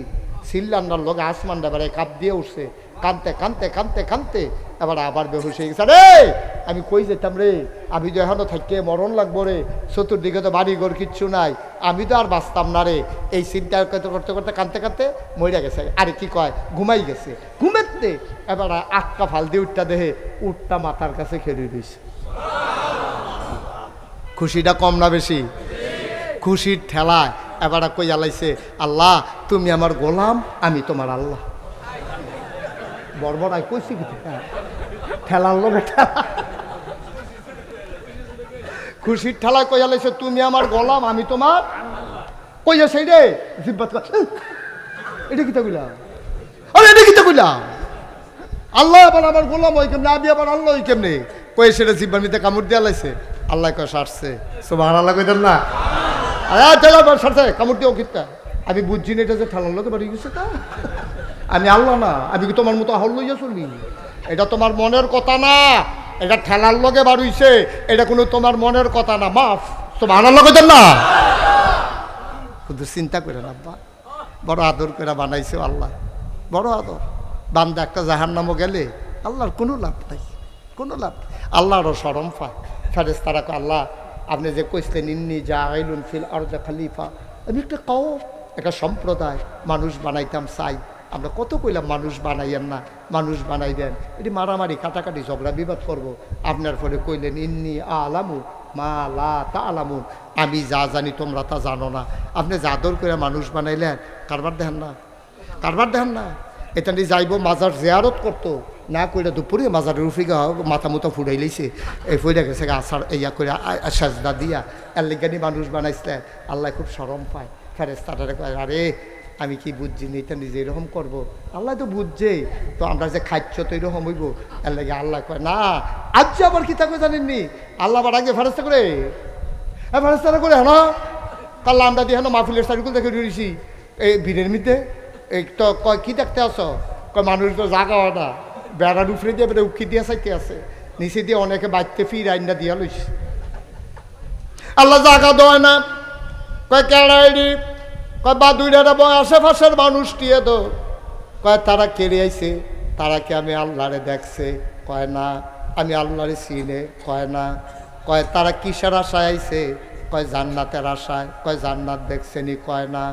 সিল্লান্ডার লোক আসমানটা বেড়ায় কাপ দিয়ে উঠছে, কানতে কানতে কানতে কানতে এবার আবার বেহুশ হয়ে গেছে। রে আমি কই যেতাম রে, আমি তো এখনো থাকতে মরণ লাগবো রে, চতুর্দিকে তো বাড়িঘর কিচ্ছু নাই, আমি তো আর বাঁচতাম না রে। এই চিন্তা করতে করতে করতে কানতে কানতে মরিয়া গেছে। আরে কি কয়, ঘুমাই গেছে। ঘুমেতে এবার আটকা ফাল দিয়ে উঠটা দেহে উঠটা মাথার কাছে খেলে দিয়েছে। খুশিটা কম না বেশি? খুশির ঠেলায় এবার কই আলাইছে, আল্লাহ তুমি আমার গোলাম, আমি তোমার আল্লাহ। বড় কইছি কি ঠেলার লোক ঠেলা, খুশির ঠেলায় কই আলাইছে, তুমি আমার গোলাম, আমি তোমার। কইয়া সেই রে জিব্বাত, এটা কিতা কইলাম? আরে এটা কিতা কইলাম? আল্লাহ আবার আমার গোলাম ওই কেমনে, আমি আবার আল্লাহ ওই কেমনে? কই সেটা জিব্বার মিতে কামড় দিয়ে লাইছে। আল্লাহ কয় সারছে। সুবহানাল্লাহ কইতেন না? সারছে কামড় দিয়েও কিতা। আমি বুঝছি না এটা যে ঠেলার লোকে বাড়ি গেছে তা। আমি আল্লাহ না, আমি কি তোমার মতো আহল লইয়া চলি? এটা তোমার মনের কথা না, এটা ঠেলার লগে বাড়ুইছে, এটা কোনো তোমার মনের কথা না। মাফ। সুবহানাল্লাহ কইতেন না? কিন্তু চিন্তা করে না, বড় আদর করে বানাইছে আল্লাহ, বড় আদর। বান্দা একটা জাহান্নামও গেলে আল্লাহর কোনো লাভ নাই, কোনো লাভ। আল্লাহরও শরম পায়। ফেরেশতারা কয়, আল্লাহ আপনি যে কইসলেন ইন্নী জাইলুন ফিল আরদি খলিফা, আমি একটা কওম, একটা সম্প্রদায় মানুষ বানাইতাম চাই। আমরা কত কইলাম মানুষ বানাইয়েন না, মানুষ বানাইবেন। এটি মারামারি কাটাকাটি ঝগড়া বিবাদ করব। আপনার পরে কইলেন ইন্নী আলামু মা লা তা'লামুন, আমি যা জানি তোমরা তা জানো না। আপনি জাদর করে মানুষ বানাইলেন, কারবার দেখেন না, কারবার দেখেন না। এটা নিয়ে যাইব মাজার জিয়ারত করতো না, কইরা দুপুরে মাজারের উফি মাথা মুথা ফুটাই লইছে, এই ফুটা গেছে আসার ইয়া করে সাজদা দিয়া এর লেগানি মানুষ বানাইছিলেন। আল্লাহ খুব শরম পায়। ফেরেশতারা কয়, আরে আমি কি বুঝছি না, এটা নিজে এরকম করবো? আল্লাহ তো বুঝছে, তো আমরা যে খাচ্ছ তো এরকম হইব। এর লেগে আল্লাহ কয়, না আজ আবার কি থাকবে জানেননি? আল্লাহ আবার আগে ফেরেশতা করে, হ্যাঁ ফেরেশতারা করে, হ্যাঁ কাল্লা আমরা দিয়ে হ্যাঁ মাহফিলের সার্কুল দেখে রয়েছি এই ভিড়ের মধ্যে। এই তো কয় কি দেখতে আসো? কয় মানুষ তো জাগা হয় না, বেড়ার উপরে দিয়ে বেড়ে উকি দিয়ে চাইতে আছে, নিচে দিয়ে অনেকে বাড়তে ফির আইনটা দিয়া লইছে। আল্লাহ জাগা দেয় না। কয় কেড়াইডি, কয় বা দুইটা আশেপাশের মানুষ দিয়ে দো। কয় তারা কেড়ে আইছে, তারা কি আমি আল্লাহরে দেখছে? কয় না। আমি আল্লাহরে চিনে? কয় না। কয় তারা কিসের আশায় আইছে? কয় জান্নাতের আশায়। কয় জান্নাত দেখছেনি? কয় না।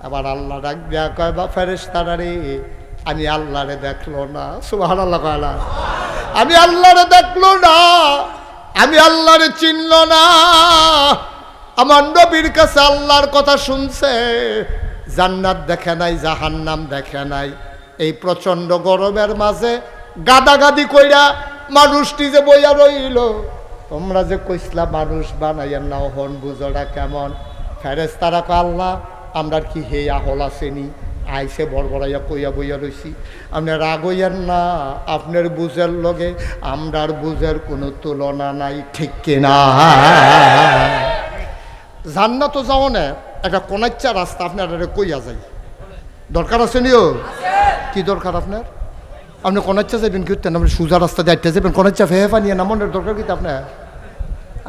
আবার আল্লাহ ডাক দেয়া কয় বা ফেরেশতারা রে, আমি আল্লাহরে দেখলো না। সুবহানাল্লাহ কয় না, আমি আল্লাহরে দেখলো না, আমি আল্লাহরে চিনল না। আমার নবীর কাছে আল্লাহর কথা শুনছে, জান্নাত দেখে নাই, জাহান্নাম দেখে নাই। এই প্রচন্ড গরমের মাঝে গাদাগাদি কইরা মানুষটি যে বইয়া রইল, তোমরা যে কইসলা মানুষ বানাইয়া নাও, হন বুঝোটা কেমন? ফেরেশতারা কয় আল্লাহ আমরার কি হে আহল আসেনি, আইসে বড়বড়াইয়া কইয়া বইয়া রইছি। আপনি রাগ হইয়েন না, আপনার বুঝের লগে আমরার বুঝের কোনো তুলনা নাই, ঠিক কিনা? জান্নাত তো যাও না, একটা কোনাচ্চা রাস্তা আপনার কইয়া যাই, দরকার আছে নিও? কি দরকার আপনার? আপনি কোনাচ্চা যাবেন কি উঠতেন? আপনি সোজা রাস্তা যাইতে যাবেন, কোনাচ্চা ফেহে পানিয়ে নামনের দরকার কিন্তু আপনার।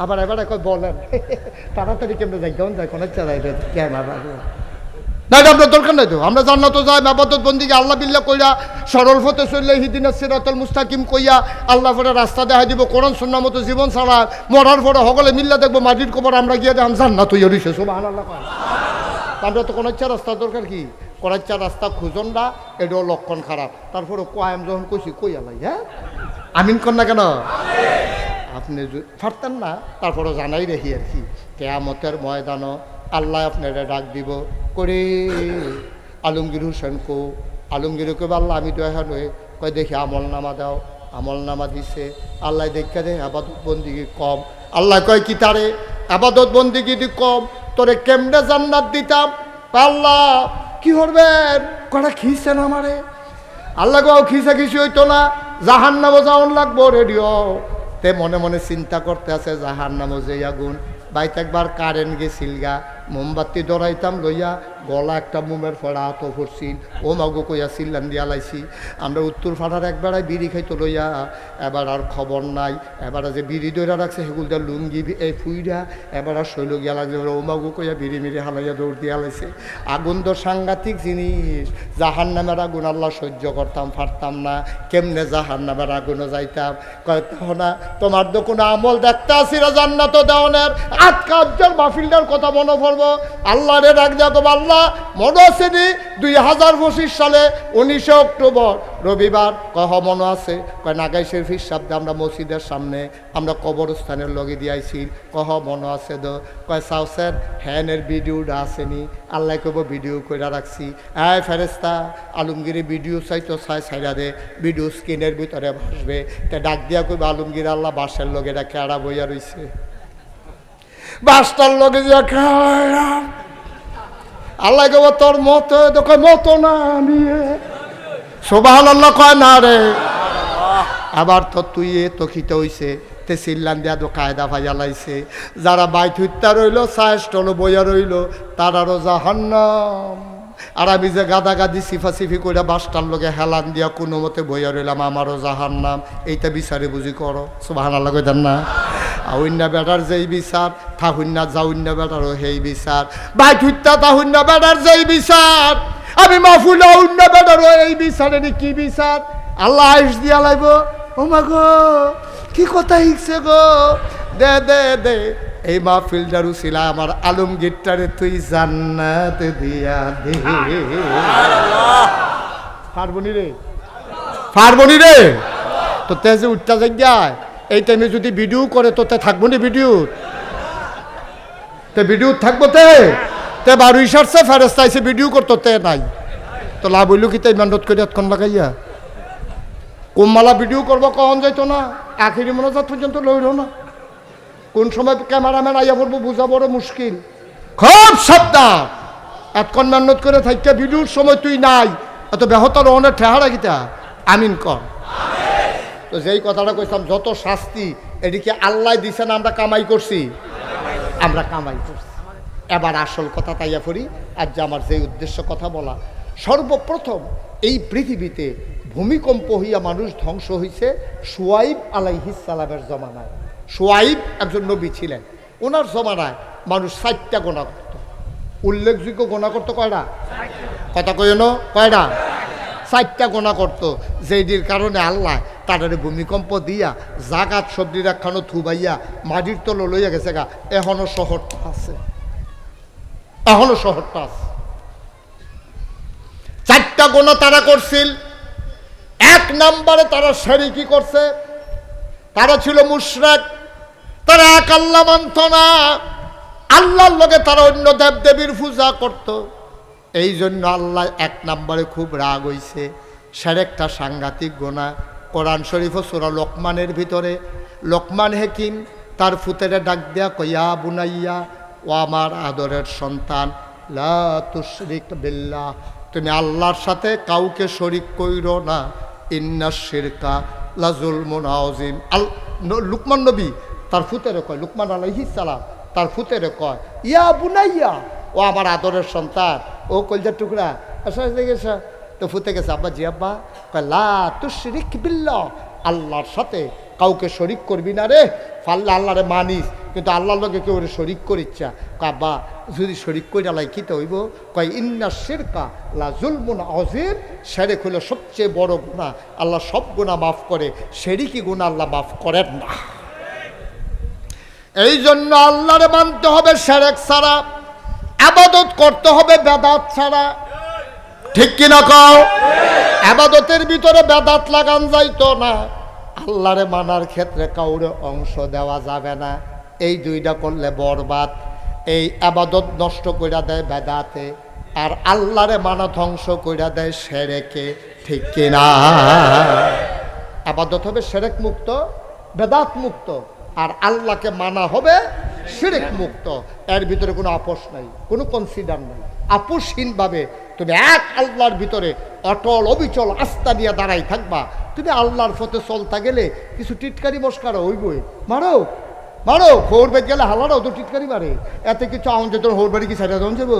আবার এবার কয় বলেন তাড়াতাড়ি কেমন যাই, কেমন যায় কোনাচ্চা যাই কেমন না, এটা আপনার দরকার নাই তো। আমরা জান্নাত যাই ইবাদত বন্দিকে আল্লাহ বিল্লাহ কইরা সরল পথে চললে হিদিনাস সিরাতুল মুস্তাকিম কইয়া আল্লাহ পরে রাস্তা দেখাই দিব, কোরআন সুন্নাহ মতো জীবন ছাড়া মরার পরে সকলে মিল্লা দেখবো মাটির কবর, আমরা গিয়ে দেখলাম জান্নাত হইয়া রইছে। সুবহানাল্লাহ কয়। আমরা তো কোনাচ্চা রাস্তার দরকার কি? কোনাচ্চা রাস্তা খুঁজন না, এটাও লক্ষণ খারাপ। তারপরে কয়াম যখন কইছি কইয়া লাই, হ্যাঁ আমিন কর না কেন? আপনি পারতেন না, তারপরে জানাই রেখি আর কি, কিয়ামতের ময়দানও আল্লাহ আপনারা ডাক দিব করে আলমগীর হোসেন কো। আলমগীর কবে আল্লাহ আমি তো এখন কয় দেখি আমল নামা দাও। আমল নামা দিছে। আল্লাহ দেখা দে আবাদত বন্দিগি কম। আল্লাহ কয় কি তারে আবাদত বন্দিগি দি কম, তোরে কেমনে জান্নাত দিতাম? আল্লাহ কি করবেন? কটা খিসেন আমারে। আল্লাহ গাও খিসা খিসি হইতো না, জাহান্নামও যাওয়ান লাগবো রেডিও। তে মনে মনে চিন্তা করতে আছে জাহান্নামও যে আগুন। বাইতে একবার কারেন্ট গেছিল গা, মোমবাতি ধরাইতাম লইয়া, গলা একটা মোমের ফড়া হাত পড়ছিল, ও মাগো কইয়া চিল্লান দিয়া লাইছি। আমরা উত্তর ফাটার একবারায় বিড়ি খাইতো লইয়া, এবার আর খবর নাই। এবার যে বিড়ি দইরা রাখছে সেগুলো দিয়ে লুঙ্গি এই ফুইরা এবার আর শৈল গিয়া লাগছে, ও মাগো কইয়া বিড়ি মিড়ি হালাইয়া দৌড় দিয়া লাইছে। আগুন তো সাংঘাতিক জিনিস। জাহান্নামের আগুন আল্লাহ সহ্য করতাম, পারতাম না। কেমনে জাহান্নামের আগুনও যাইতাম? কয় না তোমার তো কোনো আমল দেখতে আসি না জান্নাত দেওয়ানের আজকে আজকের মাহফিলটার কথা মনে পড়বো। আল্লাহরে ডাক যাবো, আল্লাহ মনে আসেনি 2025 সালে 19 অক্টোবর রবিবার? কহ মনে আছে? কয় নাগাই শরীফের শব্দে আমরা মসজিদের সামনে আমরা কবরস্থানের লগে দিয়াইছি। কহ মনে আছে? তো কয় সাউসের হ্যানের ভিডিওটা আসেনি? আল্লাহ কব ভিডিও করে রাখছি। ফেরেস্তা আলমগীরে ভিডিও চাইতো ছাইরা দে, ভিডিও স্ক্রিনের ভিতরে ভাসবে। তা ডাক দিয়া কইব আলমগীর আল্লাহ বাসের লগে এটা কেড়া বইয়া রইছে, বাসটার লগে দিয়া খেলা। আল্লাহ কব তোর মতো, তো কয় মতো না আমি। সুবহানাল্লাহ কয় না রে। আবার তো তুই তো খিতে হইছে, তে চিল্লান দিয়া তো কায়দা ভাইয়া লাইছে। যারা বাইত হত্যা রইল, সায়স্টল বইয়া রইল, তারারও জাহান্নাম। আর আমি যে গাদাগাদি সিফাসিফি করে বাসটার লগে হেলান দিয়া কোনো মতে বইয়া রইলাম, আমারও জাহান্নাম। এইটা বিচারে বুঝি করো। সুবহানাল্লাহ কইতেন না? আউন্না বেটার যেই বিচার, থাহুন্না যাউন্না বেটারও সেই বিচার। বাইত হত্যা তাহুন্না বেটার যেই বিচার, আমি মাহফুল আউন্না বেটারও এই বিচারের কি বিচার? আল্লাহ আইস দিয়া লাইব। ও মা গো কি কথা হিকছে গো, দে দে দে এই মাহফিলটার উছিলা আমার আলমগীরটারে তুই জান্নাত দিয়া দে। পারবনি রে, পারবনি রে। তো তে যে উঠতে যাই এই টাইমে যদি ভিডিও করে তো তে থাকবো নি ভিডিও? তে ভিডিও থাকবো তে বারুই সারছে ফেরেস্তা এসে ভিডিও করতো, তে নাই। তো লাভ হইল কি? তাই মেন্ডত করে এতক্ষণ লাগাইয়া কুম্মালা ভিডিও করবো কখন যাইতো না, আখিরি মনোজাত পর্যন্ত লইল না। কোন সময় ক্যামেরাম্যান আইয়া পড়বো বোঝা বড় মুশকিল। খুব সাবধান, এতক্ষণ মেহনত করে থাকতে ভিডিওর সময় তুই নাই, এত বেহতর অনেক ঠেহারা গীতা। আমিন কর। তো যেই কথাটা কইতাম, যত শাস্তি এদিকে আল্লাহ দিছে না আমরা কামাই করছি? আমরা কামাই করছি। এবার আসল কথা তাইয়া পড়ি। আজ যে আমার যে উদ্দেশ্য কথা বলা, সর্বপ্রথম এই পৃথিবীতে ভূমিকম্প হইয়া মানুষ ধ্বংস হইছে শুয়াইব আলাইহিস সালামের জমানায়। শুয়াইব একজন নবী ছিলেন, ওনার জমানায় মানুষ 60টা গোনা করত। উল্লেখযোগ্য গোনা করতো কয়টা? কথা কইন কয়টা? চারটা গোনা করতো, যেটির কারণে আল্লাহ তাদের ভূমিকম্প দিয়া জাগাত সবজির একখানো থুবাইয়া মাটির তলে লইয়া গেছে গা। এখনো শহরটা আছে, এখনো শহরটা আছে। চারটা গোনা তারা করছিল। এক নম্বরে তারা শিরকি করছে, তারা ছিল মুশরিক, তারা এক আল্লাহ মানত না, আল্লাহর লগে তারা অন্য দেব দেবীর পূজা করত। এই জন্য আল্লাহ এক নম্বরে খুব রাগ হইছে। শিরকটা সাংঘাতিক গোনা। কোরআন শরীফ সূরা লোকমানের ভিতরে লোকমান হাকিম তার ফুতেরে ডাক দেয়া কইয়া বুনাইয়া, ও আমার আদরের সন্তান, লা তুশরিক বিল্লাহ, তুমি আল্লাহর সাথে কাউকে শরিক কইরো না, ইন্নাশ শিরকা লাযুলমুন আযীম। লুকমান নবী তার ফুতেরে কয়, লুকমান আলাইহিস সালাম তার ফুতেরে কয়, ইয়া বুনাইয়া, ও আমার আদরের সন্তান, ও কলজার টুকরা, আসা গেছে। তো ফুতে গেছে, আব্বা জি আব্বা, কয় লা তুশরিক বিল্লাহ, আল্লাহর সাথে কাউকে শরিক করবি না রে। ফাল্লা আল্লাহরে মানিস, কিন্তু আল্লাহর লগে কেউ শরিক করিচ্ছা। আব্বা যদি শরিক করে আলাই কিতে হইব? কয় ইন্নাশ শিরকা লাযুলমুন আযীম, শিরক হলো সবচেয়ে বড় গুনাহ, আল্লাহ সব গুনাহ মাফ করে, শিরকি গুনাহ আল্লাহ মাফ করেন না। এই জন্য আল্লাহরে মানতে হবে শিরক ছাড়া, ইবাদত করতে হবে বেদাত ছাড়া। ঠিক কিনা কও? ইবাদতের ভিতরে বেদাত লাগান যাইতো না, আল্লাহরে মানার ক্ষেত্রে কাউরে অংশ দেওয়া যাবে না। এই দুইটা করলে বরবাদ। এই ইবাদত নষ্ট কইরা দেয় বেদাতে, আর আল্লাহরে মানা ধ্বংস কইরা দেয় শিরকে। ঠিক কিনা? ইবাদত হবে শিরক মুক্ত, বেদাত মুক্ত, আর আল্লাহকে মানা হবে শিরক মুক্ত। এর ভিতরে কোনো আপোষ নাই, কোনো কনসিডার নাই। আপোষহীনভাবে তুমি এক আল্লাহর ভিতরে অটল অবিচল আস্থা নিয়ে দাঁড়াই থাকবা। তুমি আল্লাহর পথে চলতে গেলে কিছু টিটকারি মস্কারও হইবই, মারো মারো, খোর বেদ গেলে হালারাও তো টিটকারি মারে। এতে কিছু আউন যেত হোর বাড়ি কি সাইডা দন যাব,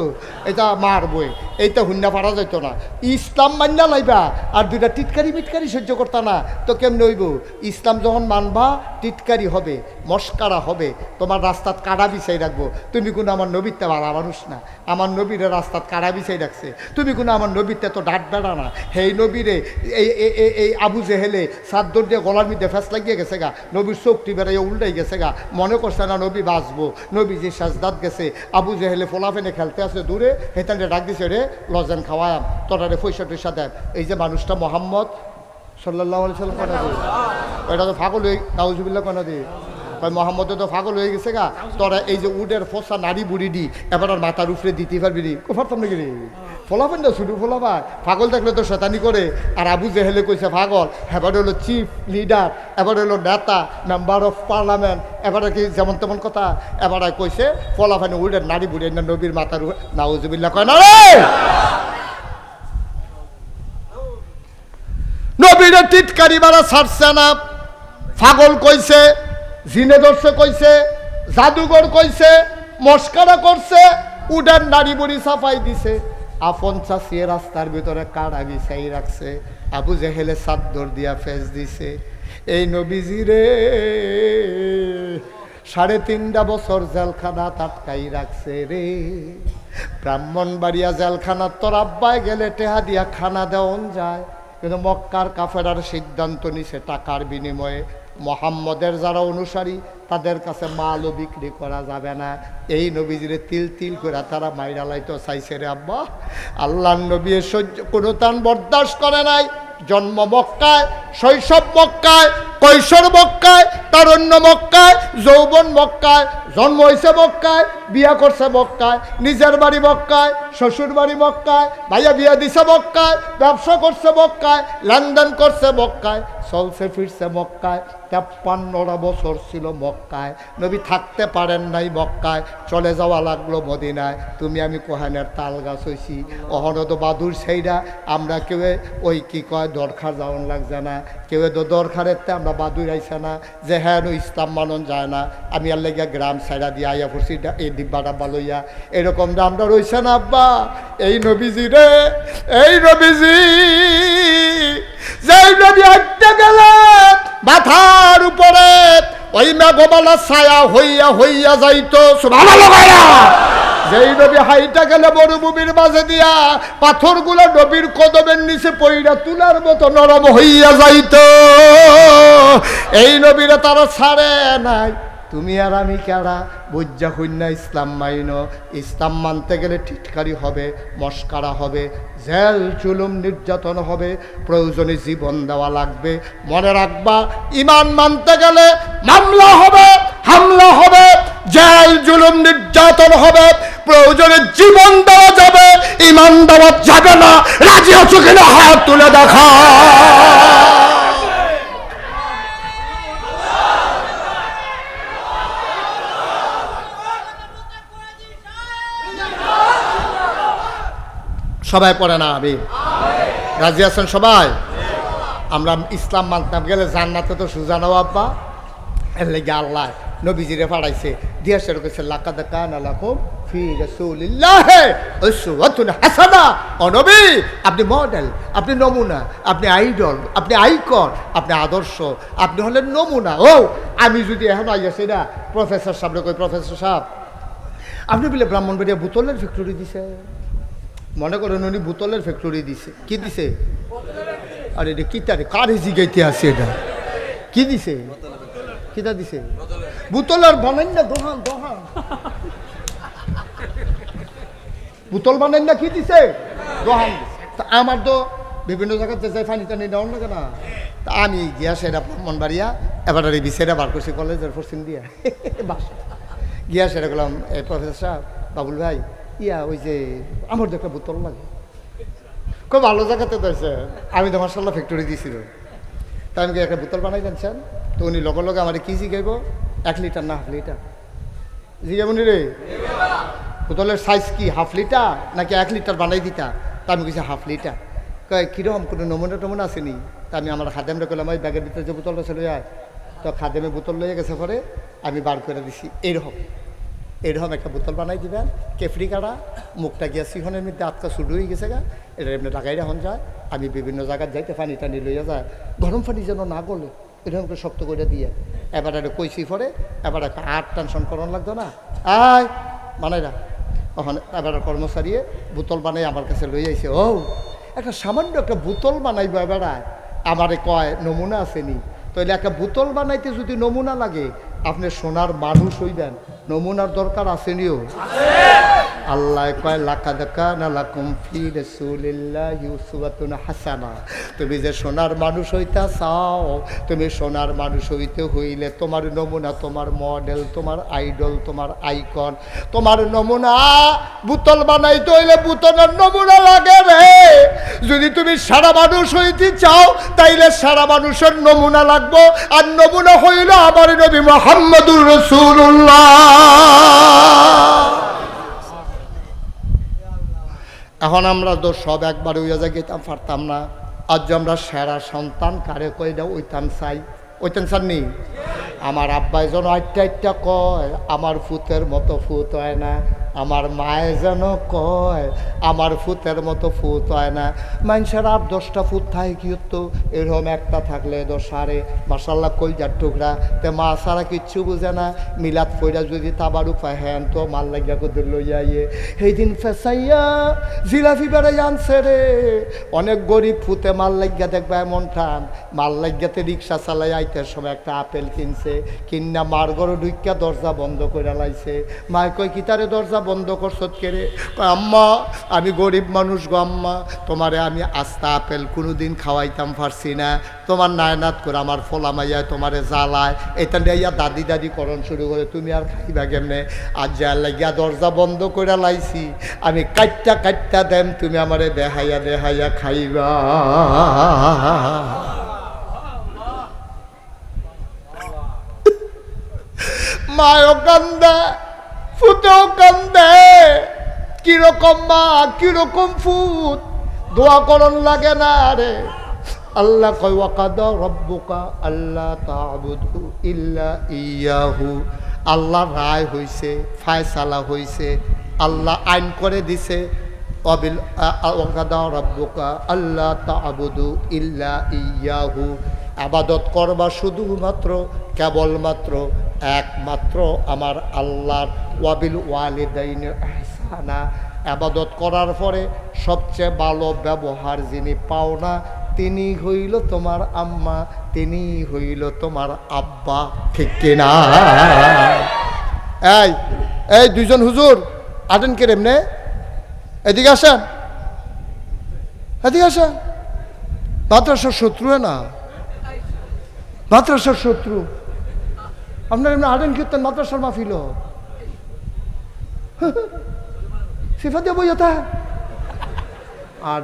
এটা মারবই, এইটা হুন্না পারা যেত না। ইসলাম মান্না লাইবা আর দুইটা টিটকারি মিটকারি সহ্য করতা না, তো কেমনে হইব? ইসলাম যখন মানবা টিটকারি হবে, মস্কারা হবে, তোমার রাস্তাত কাড়া বিছাই রাখবো। তুমি কোনো আমার নবীতে ভালো মানুষ না, আমার নবীরে রাস্তাত কাড়া বিছাই রাখছে। তুমি কোনো আমার নবীতে তো ডাট বেড়া না, হেই নবীরে এই আবু জেহেলে সাদ্দর দিয়ে গলার মধ্যে ফ্যাস লাগিয়ে গেছে গা, নবীর চোখটি বেড়াইয়া উল্টাই গেছে গা, মনে করছে না নবী বাঁচবো। নবী যে সাজদাত গেছে, আবু জেহেলে ফোলাফেনে খেলতে আছে দূরে, হেতানে ডাক দিছে, রে লজেন খাওয়ায়াম, তোরারে পয়সা টয়সা দেন। এই যে মানুষটা মোহাম্মদ সাল্লাল্লাহু আলাইহি সাল্লাম কেন দিয়ে, এটা তো পাগল হয়ে, নাউজুবিল্লাহ কেন দিয়ে, ভাই মোহাম্মদ তো পাগল হয়ে গেছে গা, তোরা এই যে উডের ফসা নারী বুড়ি দি এবার আর মাথার উপরে দিতে পারবি নি, পারতাম নাকি রে? ফলাফেন না শুধু ফলাফা, পাগল থাকলে তো শয়তানি করে। আর আবু জেহেলে কইছে পাগল, এবার হলো চিফ লিডার, এবার হলো নেতা, মেম্বার অফ পার্লামেন্ট, এবার কি যেমন তেমন কথা। এবার কইছে ফলাফানে উডের নারী বুড়ি না নবীর মাথার উপরে, নাউজুবিল্লাহ কয় না রে। নবীরে টিটকারি মারা ছাড়ছে না, পাগল কইছে, জিনে ধরছে কইছে, জাদুঘর কইছে, মস্কারা করছে, উডার নারী বুড়ি সাফাই দিছে, আপন চাষিয়ে রাস্তার ভিতরে কাড়া বিছাই রাখছে, আবু জেহেলে চাদর দিয়া ফেস দিছে। এই নবীজি রে 3.5 বছর জেলখানা আটকাই রাখছে রে। ব্রাহ্মণবাড়িয়া জেলখানা তোর আব্বায় গেলে টেহা দিয়া খানা দেওয়ান যায়, কিন্তু মক্কার কাফেরার সিদ্ধান্ত নিছে টাকার বিনিময়ে মোহাম্মদের যারা অনুসারী তাদের কাছে মালও বিক্রি করা যাবে না। এই নবীজিরে তিল তিল করে তারা মাইরা লাইতো চাইছে রে আব্বা। আল্লাহর নবী সহ্য কোনো তান বরদাস্ত করে নাই। জন্ম মক্কায়, শৈশব মক্কায়, কৈশোর মক্কায়, তারুণ্য মক্কায়, যৌবন মক্কায়, জন্ম হয়েছে মক্কায়, বিয়া করছে মক্কায়, নিজের বাড়ি মক্কায়, শ্বশুর বাড়ি মক্কায়, ভাইয়া বিয়া দিছে মক্কায়, ব্যবসা করছে মক্কায়, লেনদেন করছে মক্কায়, চলছে ফিরছে মক্কায়। 53 বছর ছিল মক্কায়। নবী থাকতে পারেন নাই মক্কায়, চলে যাওয়া লাগলো মদিনায়। তুমি আমি কোহানের তাল গাছ হইছি, অহরদ বাদুর সেইরা আমরা কেউ ওই কি কয় দরকার যাওয়ান লাগছে না, কেউ তো দরকারের আমরা বাদুর আইসে না যে হ্যাঁ ইসলাম মানন যায় না, আমি আর লেগে গ্রাম সাইডা দিয়ে আইয়া পড়ছি এই ডিব্বা ডাব্বা লইয়া, এরকম আমরা রইছে না আব্বা। এই নবীজি রে, এই নবীজি যেই নবী আটতে গেলে মাথার উপরে ওই মেঘমালা ছায়া হইয়া হইয়া যাইতো, সুবহানাল্লাহ। যেই নবী হাইটা গেলে মরুভূমির মাঝে দিয়া পাথরগুলো নবীর কদমের নিচে পইরা তুলার মতো নরম হইয়া যাইত, এই নবীরা তারা ছাড়ে নাই। তুমি আর আমি কেডা বুঝা হইনা ইসলাম মাইন? ইসলাম মানতে গেলে টিটকারি হবে, মস্কারা হবে, জেল জুলুম নির্যাতন হবে, প্রয়োজনে জীবন দেওয়া লাগবে। মনে রাখবা, ইমান মানতে গেলে মামলা হবে, হামলা হবে, জেল জুলুম নির্যাতন হবে, প্রয়োজনে জীবন দেওয়া যাবে। ইমান দেওয়া যাবে না। রাজি আছো কিনা হাত তুলে দেখা। সবাই পড়ে না আমি রাজি আছেন সবাই? আমরা ইসলাম মানতাম গেলে জান্নাতে তো সুজানো আব্বা, এর লেগে আল্লাহ নবীজিরে পাঠাইছে, দিয়া শুরু করছে লাকাদ কানা লাকুম ফি রাসূলিল্লাহি উসওয়াতুন হাসানাহ। ও নবী, আপনি মডেল, আপনি নমুনা, আপনি আইডল, আপনি আইকন, আপনি আদর্শ, আপনি হলেন নমুনা। ও আমি যদি এখন আইয়াছি না প্রফেসর সাহেব কই, প্রফেসর সাহেব আপনি বলে ব্রাহ্মণবাড়িয়া বোতলের ফ্যাক্টরি দিছে, মনে করেন উনি বোতলের ফ্যাক্টরি দিছে। কি দিছে? আরে এটা কিতারে কারে জিগাইতে আছে? এটা কি দিছে? কিতা দিছে? বোতলের বানাই না দোহান দোহান বোতল বানাই না, কি দিছে? দোহান। তা আমার তো বিভিন্ন জায়গাতে যাই পানি টানি নেওয়ার লাগে না, তা আমি গিয়া সেটা ব্রাহ্মণবাড়িয়া এবার বিছেটা বার করছি কলেজের পশ্চিম দিয়া বাসা গিয়া সেটা করলাম, প্রফেসর সাহেব, বাবুল ভাই, ওই যে আমার তো একটা বোতল লাগে। খুব ভালো জায়গাতে দিয়েছে, আমি তো মার্শাল্লাহ ফ্যাক্টরি দিয়েছিল, তা আমি একটা বোতল বানাই জানছেন। তো উনি লগে লগে আমার কি জিগাইব, 1 লিটার না হাফ লিটার? জিগাবনি রে, বোতলের সাইজ কি হাফ লিটার নাকি 1 লিটার বানাই দিতা? তা আমি কিছু হাফ লিটার। কয় কীরকম কোনো নমুনা টমুনা আসেনি? তা আমি আমার খাদেমরা করলাম, ওই ব্যাগের ভিতরে যে বোতলটা চলে যায়, তো খাদেমে বোতল লয়ে গেছে, পরে আমি বার করে দিছি। এইরকম একটা বোতল বানাই দিবেন, কেফরি কাটা, মুখটা গিয়া সিহনের মধ্যে আটকা শুরু হয়ে গেছে গা, এটা এমনি লাগাই রাখন যায়। আমি বিভিন্ন জায়গায় যাইতে পানি টানি লইয়া যায়, গরম পানি যেন না গলে এরকম করে শক্ত করে দিয়ে এবার একটা কইসি পরে, এবার একটা টেনশন করানো লাগতো না, আয় বানাই না। ওখানে এবার কর্মচারীয়ে বোতল বানাই আমার কাছে লই আইছে। ও একটা সামান্য একটা বোতল বানাইব এবারায়, আমারে কয় নমুনা আসেনি। তাহলে একটা বোতল বানাইতে যদি নমুনা লাগে, আপনি সোনার মানুষ হইবেন, নমুনার দরকার আসেনিও। আল্লাহ কয় লাকাদ কানা লাকুম ফি রাসূলিল্লাহি উসওয়াতুন হাসানাহ। তুমি যে সোনার মানুষ হইতা চাও, তুমি সোনার মানুষ হইতে হইলে তোমার নমুনা, তোমার মডেল, তোমার আইডল, তোমার আইকন, তোমার নমুনা। বোতল বানাইতে হইলে বোতলের নমুনা লাগে রে। যদি তুমি সারা মানুষ হইতে চাও, তাইলে সারা মানুষের নমুনা লাগবো, আর নমুনা হইল আমার নবী মুহাম্মদুর রাসূলুল্লাহ। এখন আমরা তো সব একবার হইয়া যাই গেতাম, পারতাম না। আজ যে আমরা সেরা সন্তান কারে কইটা ওইতাম চাই, ওইতাম চাননি? আমার আব্বাই যেন আটটা কয়, আমার ফুতের মতো ফুত হয় না। আমার মায়ে যেন কয়, আমার ফুতের মতো ফুত হয় না। মানুষের 8-10টা ফুত থাকে কি হতো, এরকম একটা থাকলে 10 মাশাল্লাহ কলজার টুকরা। তে মা ছাড়া কিচ্ছু বুঝে না। মিলাদ পয়রা যদি তাবারু পায়, হ্যাঁ তো মাল লাগিয়া কোদের লইয়া সেই দিন ফেসাইয়া জিলাপি বেড়ে আনছে রে। অনেক গরিব ফুতে মাল লাগিয়া দেখবা এমন টান, মাল লাগিয়াতে রিক্সা চালাই আইতে সময় একটা আপেল কিনছে, কিনা মার ঘরে ঢুকিয়া দরজা বন্ধ করে লাইছে। মায় কয় কি তারে দরজা বন্ধ করছত কেরে? কয় আম্মা আমি গরিব মানুষ গো আম্মা, তোমারে আমি আস্তা আপেল কোনোদিন খাওয়াইতাম পারছি না, তোমার নায়নাত করে আমার ফোলা মাইয়া তোমারে জ্বালায়, এটা নিয়ে দাদি দাদি করণ শুরু করে, তুমি আর খাইবা কেমনে? আজ যা লাগিয়া দরজা বন্ধ করে লাইছি, আমি কাটটা দেন, তুমি আমারে দেহাইয়া খাইবা। মায়ও কান্দে, ফুতেও কান্দে। কিরকম মা, কিরকম ফুত, দোয়া করন লাগে না রে। আল্লাহ কয় ওয়াকাদা রব্বুকা আল্লাহ তা'বুদু ইল্লা ইয়াহু। আল্লাহ রায় হইছে, ফায়সালা হইছে, আল্লাহ আইন করে দিছে। ওয়াকাদা রব্বুকা আল্লাহ তা'বুদু ইল্লা ইয়াহু। আবাদত করবা শুধুমাত্র, কেবলমাত্র, একমাত্র আমার আল্লাহর। ওয়াবিল ওয়ালিদাইনি ইহসানা। না। ইবাদত করার পরে সবচেয়ে ভালো ব্যবহার যিনি পাও না তিনি হইল তোমার আম্মা, তিনি হইল তোমার আব্বা। ঠিক কিনা? এই এই দুইজন হুজুর আটেন কে এমনে, এদিকে আসেন, এদিকে আসেন। মাদ্রাসার শত্রু না, মাদ্রাসার শত্রু। আপনার এমনি আটেন কীর্তন মাদ্রাসার মাহফিল সিফা দিয়ে বইয়া আর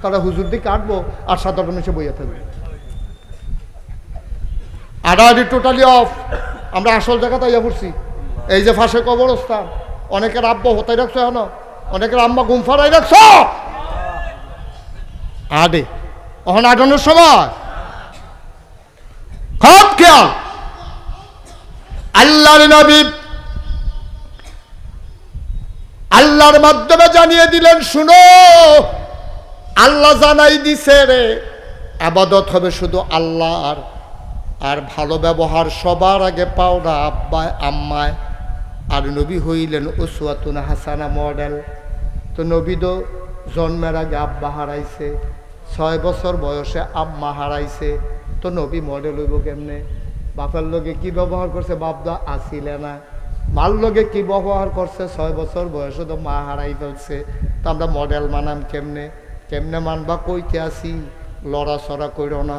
তারা হুজুর দিয়ে কাটবো আর সাধারণ মানুষে বইয়া থাকবে। আড়াআড়ি টোটালি অফ। আমরা আসল জায়গাতে ইয়া পড়ছি। এই যে ফাঁসে কবরস্থান, অনেকের আব্বা হতাই রাখছো, এখন অনেকের আম্মা গুম ফারাই রাখছো। আডে এখন আটানোর সময় খুব খেয়াল। আল্লাহর নবী আল্লাহর মাধ্যমে জানিয়ে দিলেন, শুনো আল্লাহ জানাই দিছে রে, ইবাদত হবে শুধু আল্লাহর, আর ভালো ব্যবহার সবার আগে পাও না আব্বায় আম্মায়। আর নবী হইলেন উসওয়াতুন হাসানা, মডেল। তো নবী তো জন্মের আগে আব্বা হারাইছে, 6 বছর বয়সে আম্মা হারাইছে। তো নবী মডেল হইব কেমনে? বাপের লগে কি ব্যবহার করছে বাপদা আসিলে না, মার লগে কি ব্যবহার করছে 6 বছর বয়সে তো মা হারাই ফেলছে। তো আমরা মডেল মানাম কেমনে? কেমনে মানবা? কইতে আসি লড়াচড়া কইর না,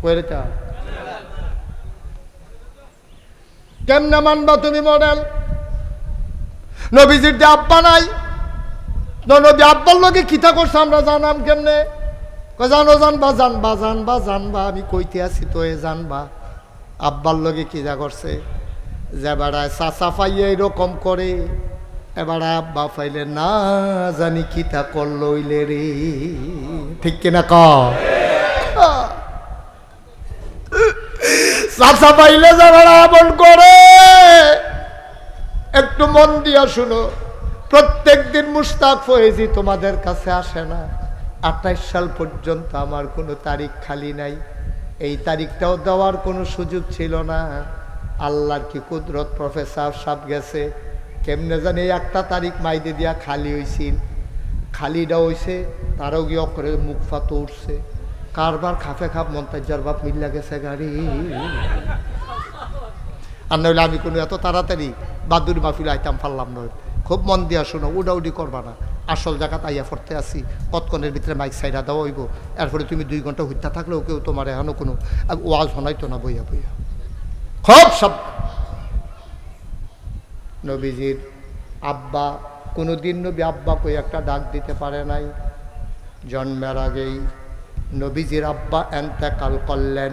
কইরেটা কেমনে মানবা তুমি মডেল? নবীজির যে আব্বা নাই, নবী আব্বার লগে কিতা করছে আমরা জানাম কেমনে? জানো জানবা, জানবা জানবা জানবা, আমি কইতে আসি তো এ জানবা। আব্বার লগে কি যা করছে, যে বেড়ায় চাচা পাইয়ে এরকম করে, এবার আব্বা পাইলে না জানি কিতা করলো ইলে রে। ঠিক কিনা ক? চাচা পাইলে যে বেড়া এমন করে, একটু মন দিয়া শুনো। প্রত্যেক দিন মুশতাক ফয়েজি তোমাদের কাছে আসে না। 28 সাল পর্যন্ত আমার কোনো তারিখ খালি নাই, এই তারিখটাও দেওয়ার কোনো সুযোগ ছিল না। আল্লাহর কি কুদরত, প্রফেসর সাহেব গেছে কেমনে জানি একটা তারিখ মাইদে দিয়া খালি হয়েছিল। খালিটা হয়েছে, তারও গিয়ে করে মুখ ফাতো উঠছে। কারবার খাফে খাপ মন্তাজার বাপ মিল্লা গেছে গাড়ি। আর নইলে আমি কোনো এত তাড়াতাড়ি বাদুর মাহফিল আইতাম পারলাম নয়। খুব মন দিয়া শোনো, উডাউডি করবা না। আসল জায়গাত আইয়া পড়তে আসি, কতক্ষণের ভিতরে মাইক সাইডা দেওয়া হইব। এরপরে তুমি 2 ঘন্টা হইতা থাকলেও কেউ তোমার এখনো কোনো ওয়াজ শোনাইতো না বইয়া বইয়া। খুব সব নবীজির আব্বা কোনোদিন নবী আব্বা কই একটা ডাক দিতে পারে নাই। জন্মের আগেই নবীজির আব্বা এন্তেকাল করলেন।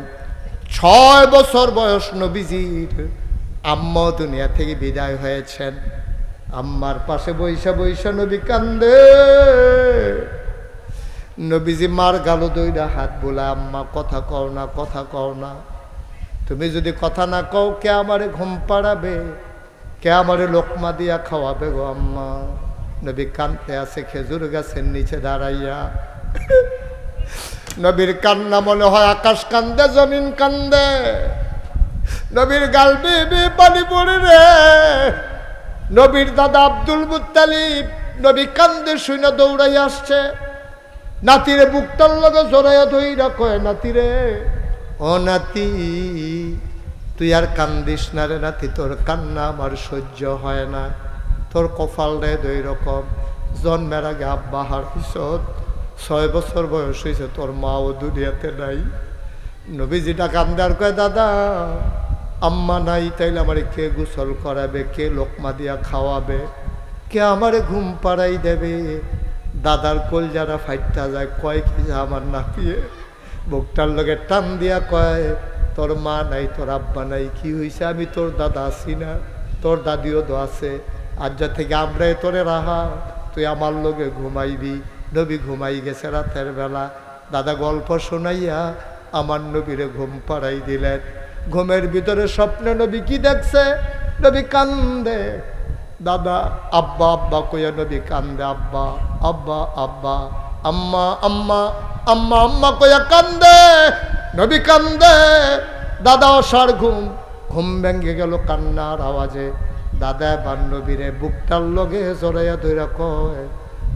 6 বছর বয়স নবীজির আম্মা দুনিয়া থেকে বিদায় হয়েছেন। আম্মার পাশে বৈশা বৈশা নবী কান্দে। নবীজি মার গালো দইরা হাত বোলা, আম্মা কথা কও না, কথা কও না। তুমি যদি কথা না কও কে আমারে ঘুম পাড়াবে, কে আমারে লোকমা দিয়া খাওয়াবে গো আম্মা। নবী কান্দতে আছে খেজুর গাছের নিচে দাঁড়াইয়া। নবীর কান্না মনে হয় আকাশ কান্দে, জমিন কান্দে। নবীর গাল বেয়ে পানি পড়ে রে। নবীর দাদা আব্দুল মুত্তালিব নবী কান্দে শুনে দৌড়াই আসছে। নাতিরে বুকটার লগে জড়াইয়া ধইরা কয়, নাতিরে ও নাতি তুই আর কান্দিস না রে নাতি, তোর কান্না আমার সহ্য হয় না। তোর কপাল রে দুই রকম, জন্মের আগে আব্বা হারপিছত, 6 বছর বয়স হয়েছে, তোর মাও দুনিয়াতে নাই। নবীজিটা কান্দার কয়, দাদা আম্মা নাই তাইলে আমারে কে গোসল করাবে, কে লোকমা দিয়া খাওয়াবে, কে আমারে ঘুম পাড়াই দেবে? দাদার কোল যারা ফাইটটা যায়, কয় কি আমার নাপিয়ে বুকটার লগে টান দিয়া কয়, তোর মা নাই, তোর আব্বা নাই, কি হয়েছে? আমি তোর দাদা আছি না, তোর দাদিও তো আছে। আজ থেকে আমরাই তোরে রাহা, তুই আমার লগে ঘুমাইবি। নবী ঘুমাই গেছে রাতের বেলা। দাদা গল্প শোনাইয়া আমার নবীরে ঘুম পাড়াই দিলেন। ঘুমের ভিতরে স্বপ্নে নবী কি দেখছে? নবী কান্দে। দাদা আব্বা আব্বা কইয়া নবী কান্দে, আব্বা আব্বা আব্বা, আম্মা আম্মা আম্মা আম্মা কইয়া কান্দে। নবী কান্দে। দাদা অসার ঘুম, ঘুম ভেঙে গেল কান্নার আওয়াজে। দাদা বান্ধবীরে বুকটার লগে জড়াইয়া ধইরা কয়,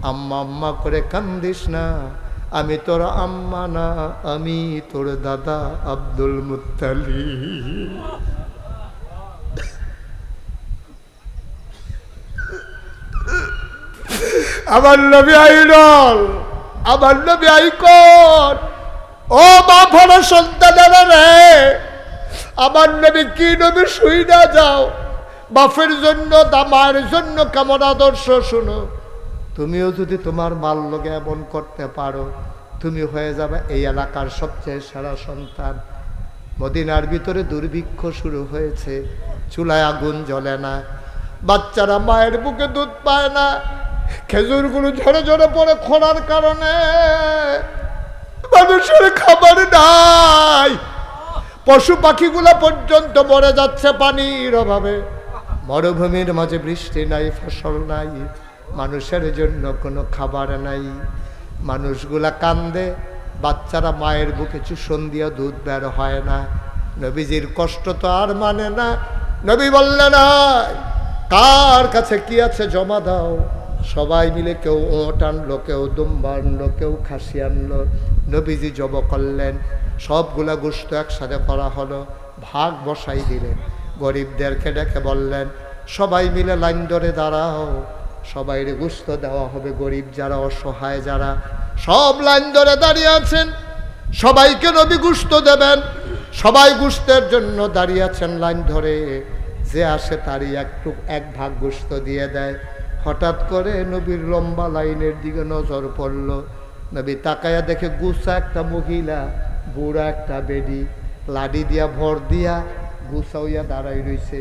আম্মা আম্মা করে কান্দিস না, আমি তোর আম্মা না, আমি তোর দাদা আব্দুল মুত্তালিব। আমার নবী আইডল, আমার নবী আইকন। ও মা ভরা সন্তানেরা রে, আমার নবী কি নবী শুই না যাও। বাপের জন্য মায়ের জন্য কেমন আদর্শ শুনো। তুমিও যদি তোমার মাল লগে এমন করতে পারো, তুমি হয়ে যাবে এই এলাকার সবচেয়ে সেরা সন্তান। মদিনার ভিতরে দুর্ভিক্ষ শুরু হয়েছে, চুলায় আগুন জ্বলে না, বাচ্চারা মায়ের বুকে দুধ পায় না, খেজুরগুলো ঝরে ঝরে পড়ে খরার কারণে, মানুষের খাবার নাই, পশু পাখিগুলা পর্যন্ত মরে যাচ্ছে পানির অভাবে। মরুভূমির মাঝে বৃষ্টি নাই, ফসল নাই, মানুষের জন্য কোনো খাবার নাই। মানুষগুলা কান্দে, বাচ্চারা মায়ের বুকে চুষণ দিয়া দুধ বের হয় না। নবীজির কষ্ট তো আর মানে না। নবী বললেন, কার কাছে কি আছে জমা দাও। সবাই মিলে কেউ ওট আনলো, কেউ দুম্বা আনলো, কেউ খাসি আনলো। নবীজি জব করলেন, সবগুলা গোশত একসাথে করা হলো, ভাগ বসাই দিলেন। গরিবদেরকে ডেকে বললেন, সবাই মিলে লাইন ধরে দাঁড়াও, সবাইরে গোশত দেওয়া হবে। গরিব যারা, অসহায় যারা, সব লাইন ধরে দাঁড়িয়ে আছেন, সবাইকে নবী গোশত দেবেন। সবাই গোশতের জন্য দাঁড়িয়ে আছেন লাইন ধরে। যে আসে তারই এক ভাগ গোশত দিয়ে দেয়। হঠাৎ করে নবীর লম্বা লাইনের দিকে নজর পড়ল। নবী তাকায়া দেখে গুছা একটা মহিলা, বুড়া একটা বেডি, লাডি দিয়া ভর দিয়া গুছা হইয়া দাঁড়াই রইছে।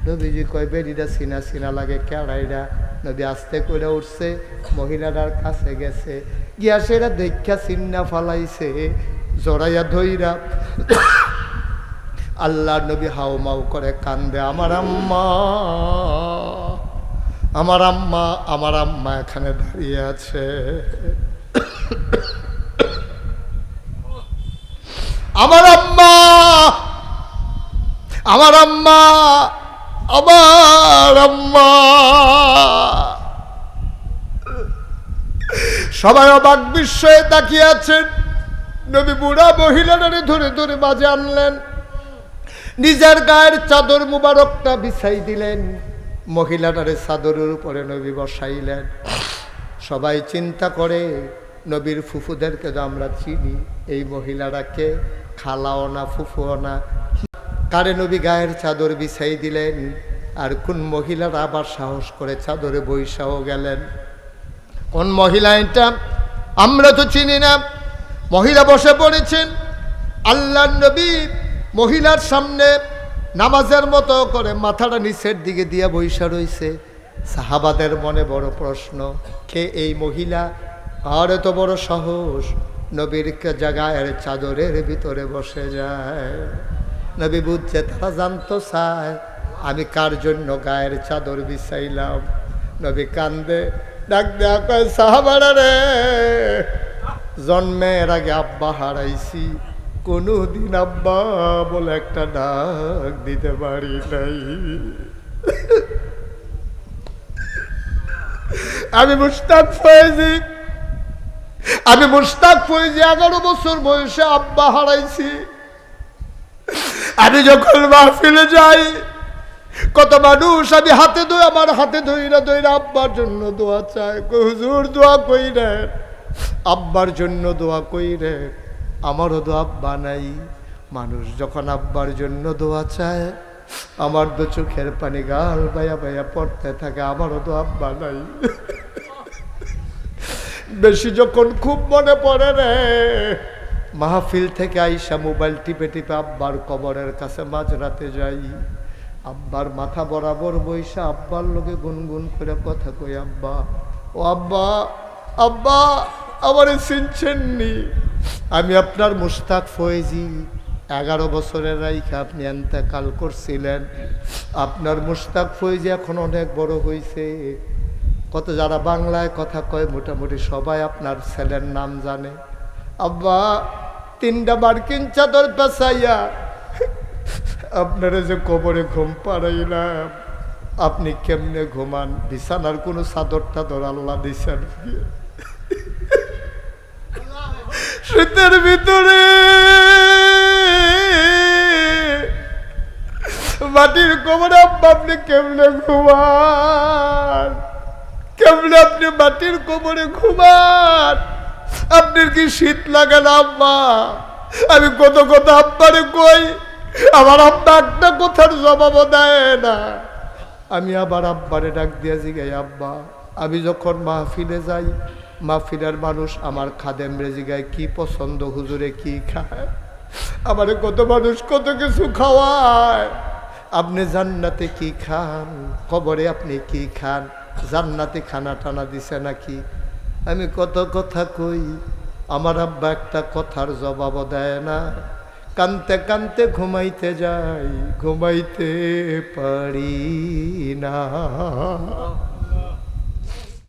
নবীজি কয়, বেডিটা চিনা চিনা লাগে, কেড়াইরা। নবী আস্তে করে উঠছে, মহিলাটার কাছে গেছে, গিয়া সেটা দেখা চিন্না ফালাইছে, জড়াইয়া ধইরা আল্লাহ নবী হাউ মাউ করে কান্দে, আমার আম্মা, আমার আম্মা, আমার আম্মা এখানে দাঁড়িয়ে আছে। আমার আম্মা, আমার আম্মা, আমার আম্মা। সবাই অবাক বিস্ময়ে তাকিয়ে আছেন। নবী বুড়া মহিলাটারে ধরে ধরে মাঝে আনলেন, নিজের গায়ের চাদর মুবারকটা বিছাই দিলেন, মহিলাটারে চাদরের উপরে নবী বসাইলেন। সবাই চিন্তা করে, নবীর ফুফুদেরকে তো আমরা চিনি, এই মহিলাটাকে খালাও না, ফুফুও না। কারে নবী গায়ের চাদর বিছাই দিলেন, আর কোন মহিলারা আবার সাহস করে চাদরে বৈশাও গেলেন। কোন মহিলা এটা আমরা তো চিনি না। মহিলা বসে পড়েছেন, আল্লাহর নবী মহিলার সামনে নামাজের মতো করে মাথাটা নিচের দিকে দিয়া বৈশা রইছে। সাহাবাদের মনে বড় প্রশ্ন, কে এই মহিলা, আর এত বড় সাহস নবীর জায়গায় চাদরের ভিতরে বসে যায়। নবী বুঝছে তারা জানতো চায় আমি কার জন্য গায়ের চাদর বিছাইলাম। নবী কান্দে, ডাক দেয়া কয়, সাহাবারা রে, জন্মের আগে আব্বা হারাইছি, কোনদিন আব্বা বলে একটা ডাক দিতে পারি নাই। আমি মুশতাক ফয়েজি, আমি মুশতাক ফয়েজি 11 বছর বয়সে আব্বা হারাইছি। আমি যখন মাহফিলে যাই, কত মানুষ আমি হাতে ধরে, আমার হাতে ধইরা ধইরা আব্বার জন্য দোয়া চায়। হুজুর দোয়া কইরেন, আব্বার জন্য দোয়া কইরেন। আমারও তো আব্বা নাই। মানুষ যখন আব্বার জন্য দোয়া চায়, আমার তো চোখের পানি গাল বাইয়া বাইয়া পড়তে থাকে, আমারও তো আব্বা নাই। বেশি যখন খুব মনে পড়ে রে, মাহফিল থেকে আইসা মোবাইল টিপে টিপে আব্বার কবরের কাছে মাঝরাতে যাই। আব্বার মাথা বরাবর বইসা আব্বার লোকে গুনগুন করে কথা কই, আব্বা, ও আব্বা, আব্বা আমারে চিনছেননি? আমি আপনার মুশতাক ফয়েজি, 11 বছরের রাইখা আপনি এন্তেকাল করছিলেন। আপনার মুশতাক ফয়েজি এখন অনেক বড় হয়েছে। কত যারা বাংলায় কথা কয় মোটামুটি সবাই আপনার ছেলের নাম জানে। আব্বা 3টা মার্কিন চাদর পেঁচাইয়া আপনারা যে কবরে ঘুম পাড়াইলাম, আপনি কেমনে ঘুমান? বিছানার কোনো চাদর টাদর আল্লাহ দিছেন? শীতের ভিতরে মাটির কোমরে আব্বা আপনি কেমনে ঘুমান? কেমনে আপনি মাটির কোমরে ঘুমান? আপনার কি শীত লাগে না আব্বা? আমি কত কথা আব্বারে কই, আমার আব্বা একটা কথার জবাবও দেয় না। আমি আবার আব্বারে ডাক দিয়া জিগাই, আব্বা আমি যখন মাহফিলে যাই, মাহফিলের মানুষ আমার খাদেম রে জিগায় কি পছন্দ, হুজুরে কি খায়? আমারে কত মানুষ কত কিছু খাওয়ায়। আপনি জান্নাতে কি খান, কবরে আপনি কি খান, জান্নাতে খানা টানা দিছে নাকি? আমি কত কথা কই, আমার আব্বা একটা কথার জবাবও দেয় না। কানতে কানতে ঘুমাইতে যাই, ঘুমাইতে পারি না।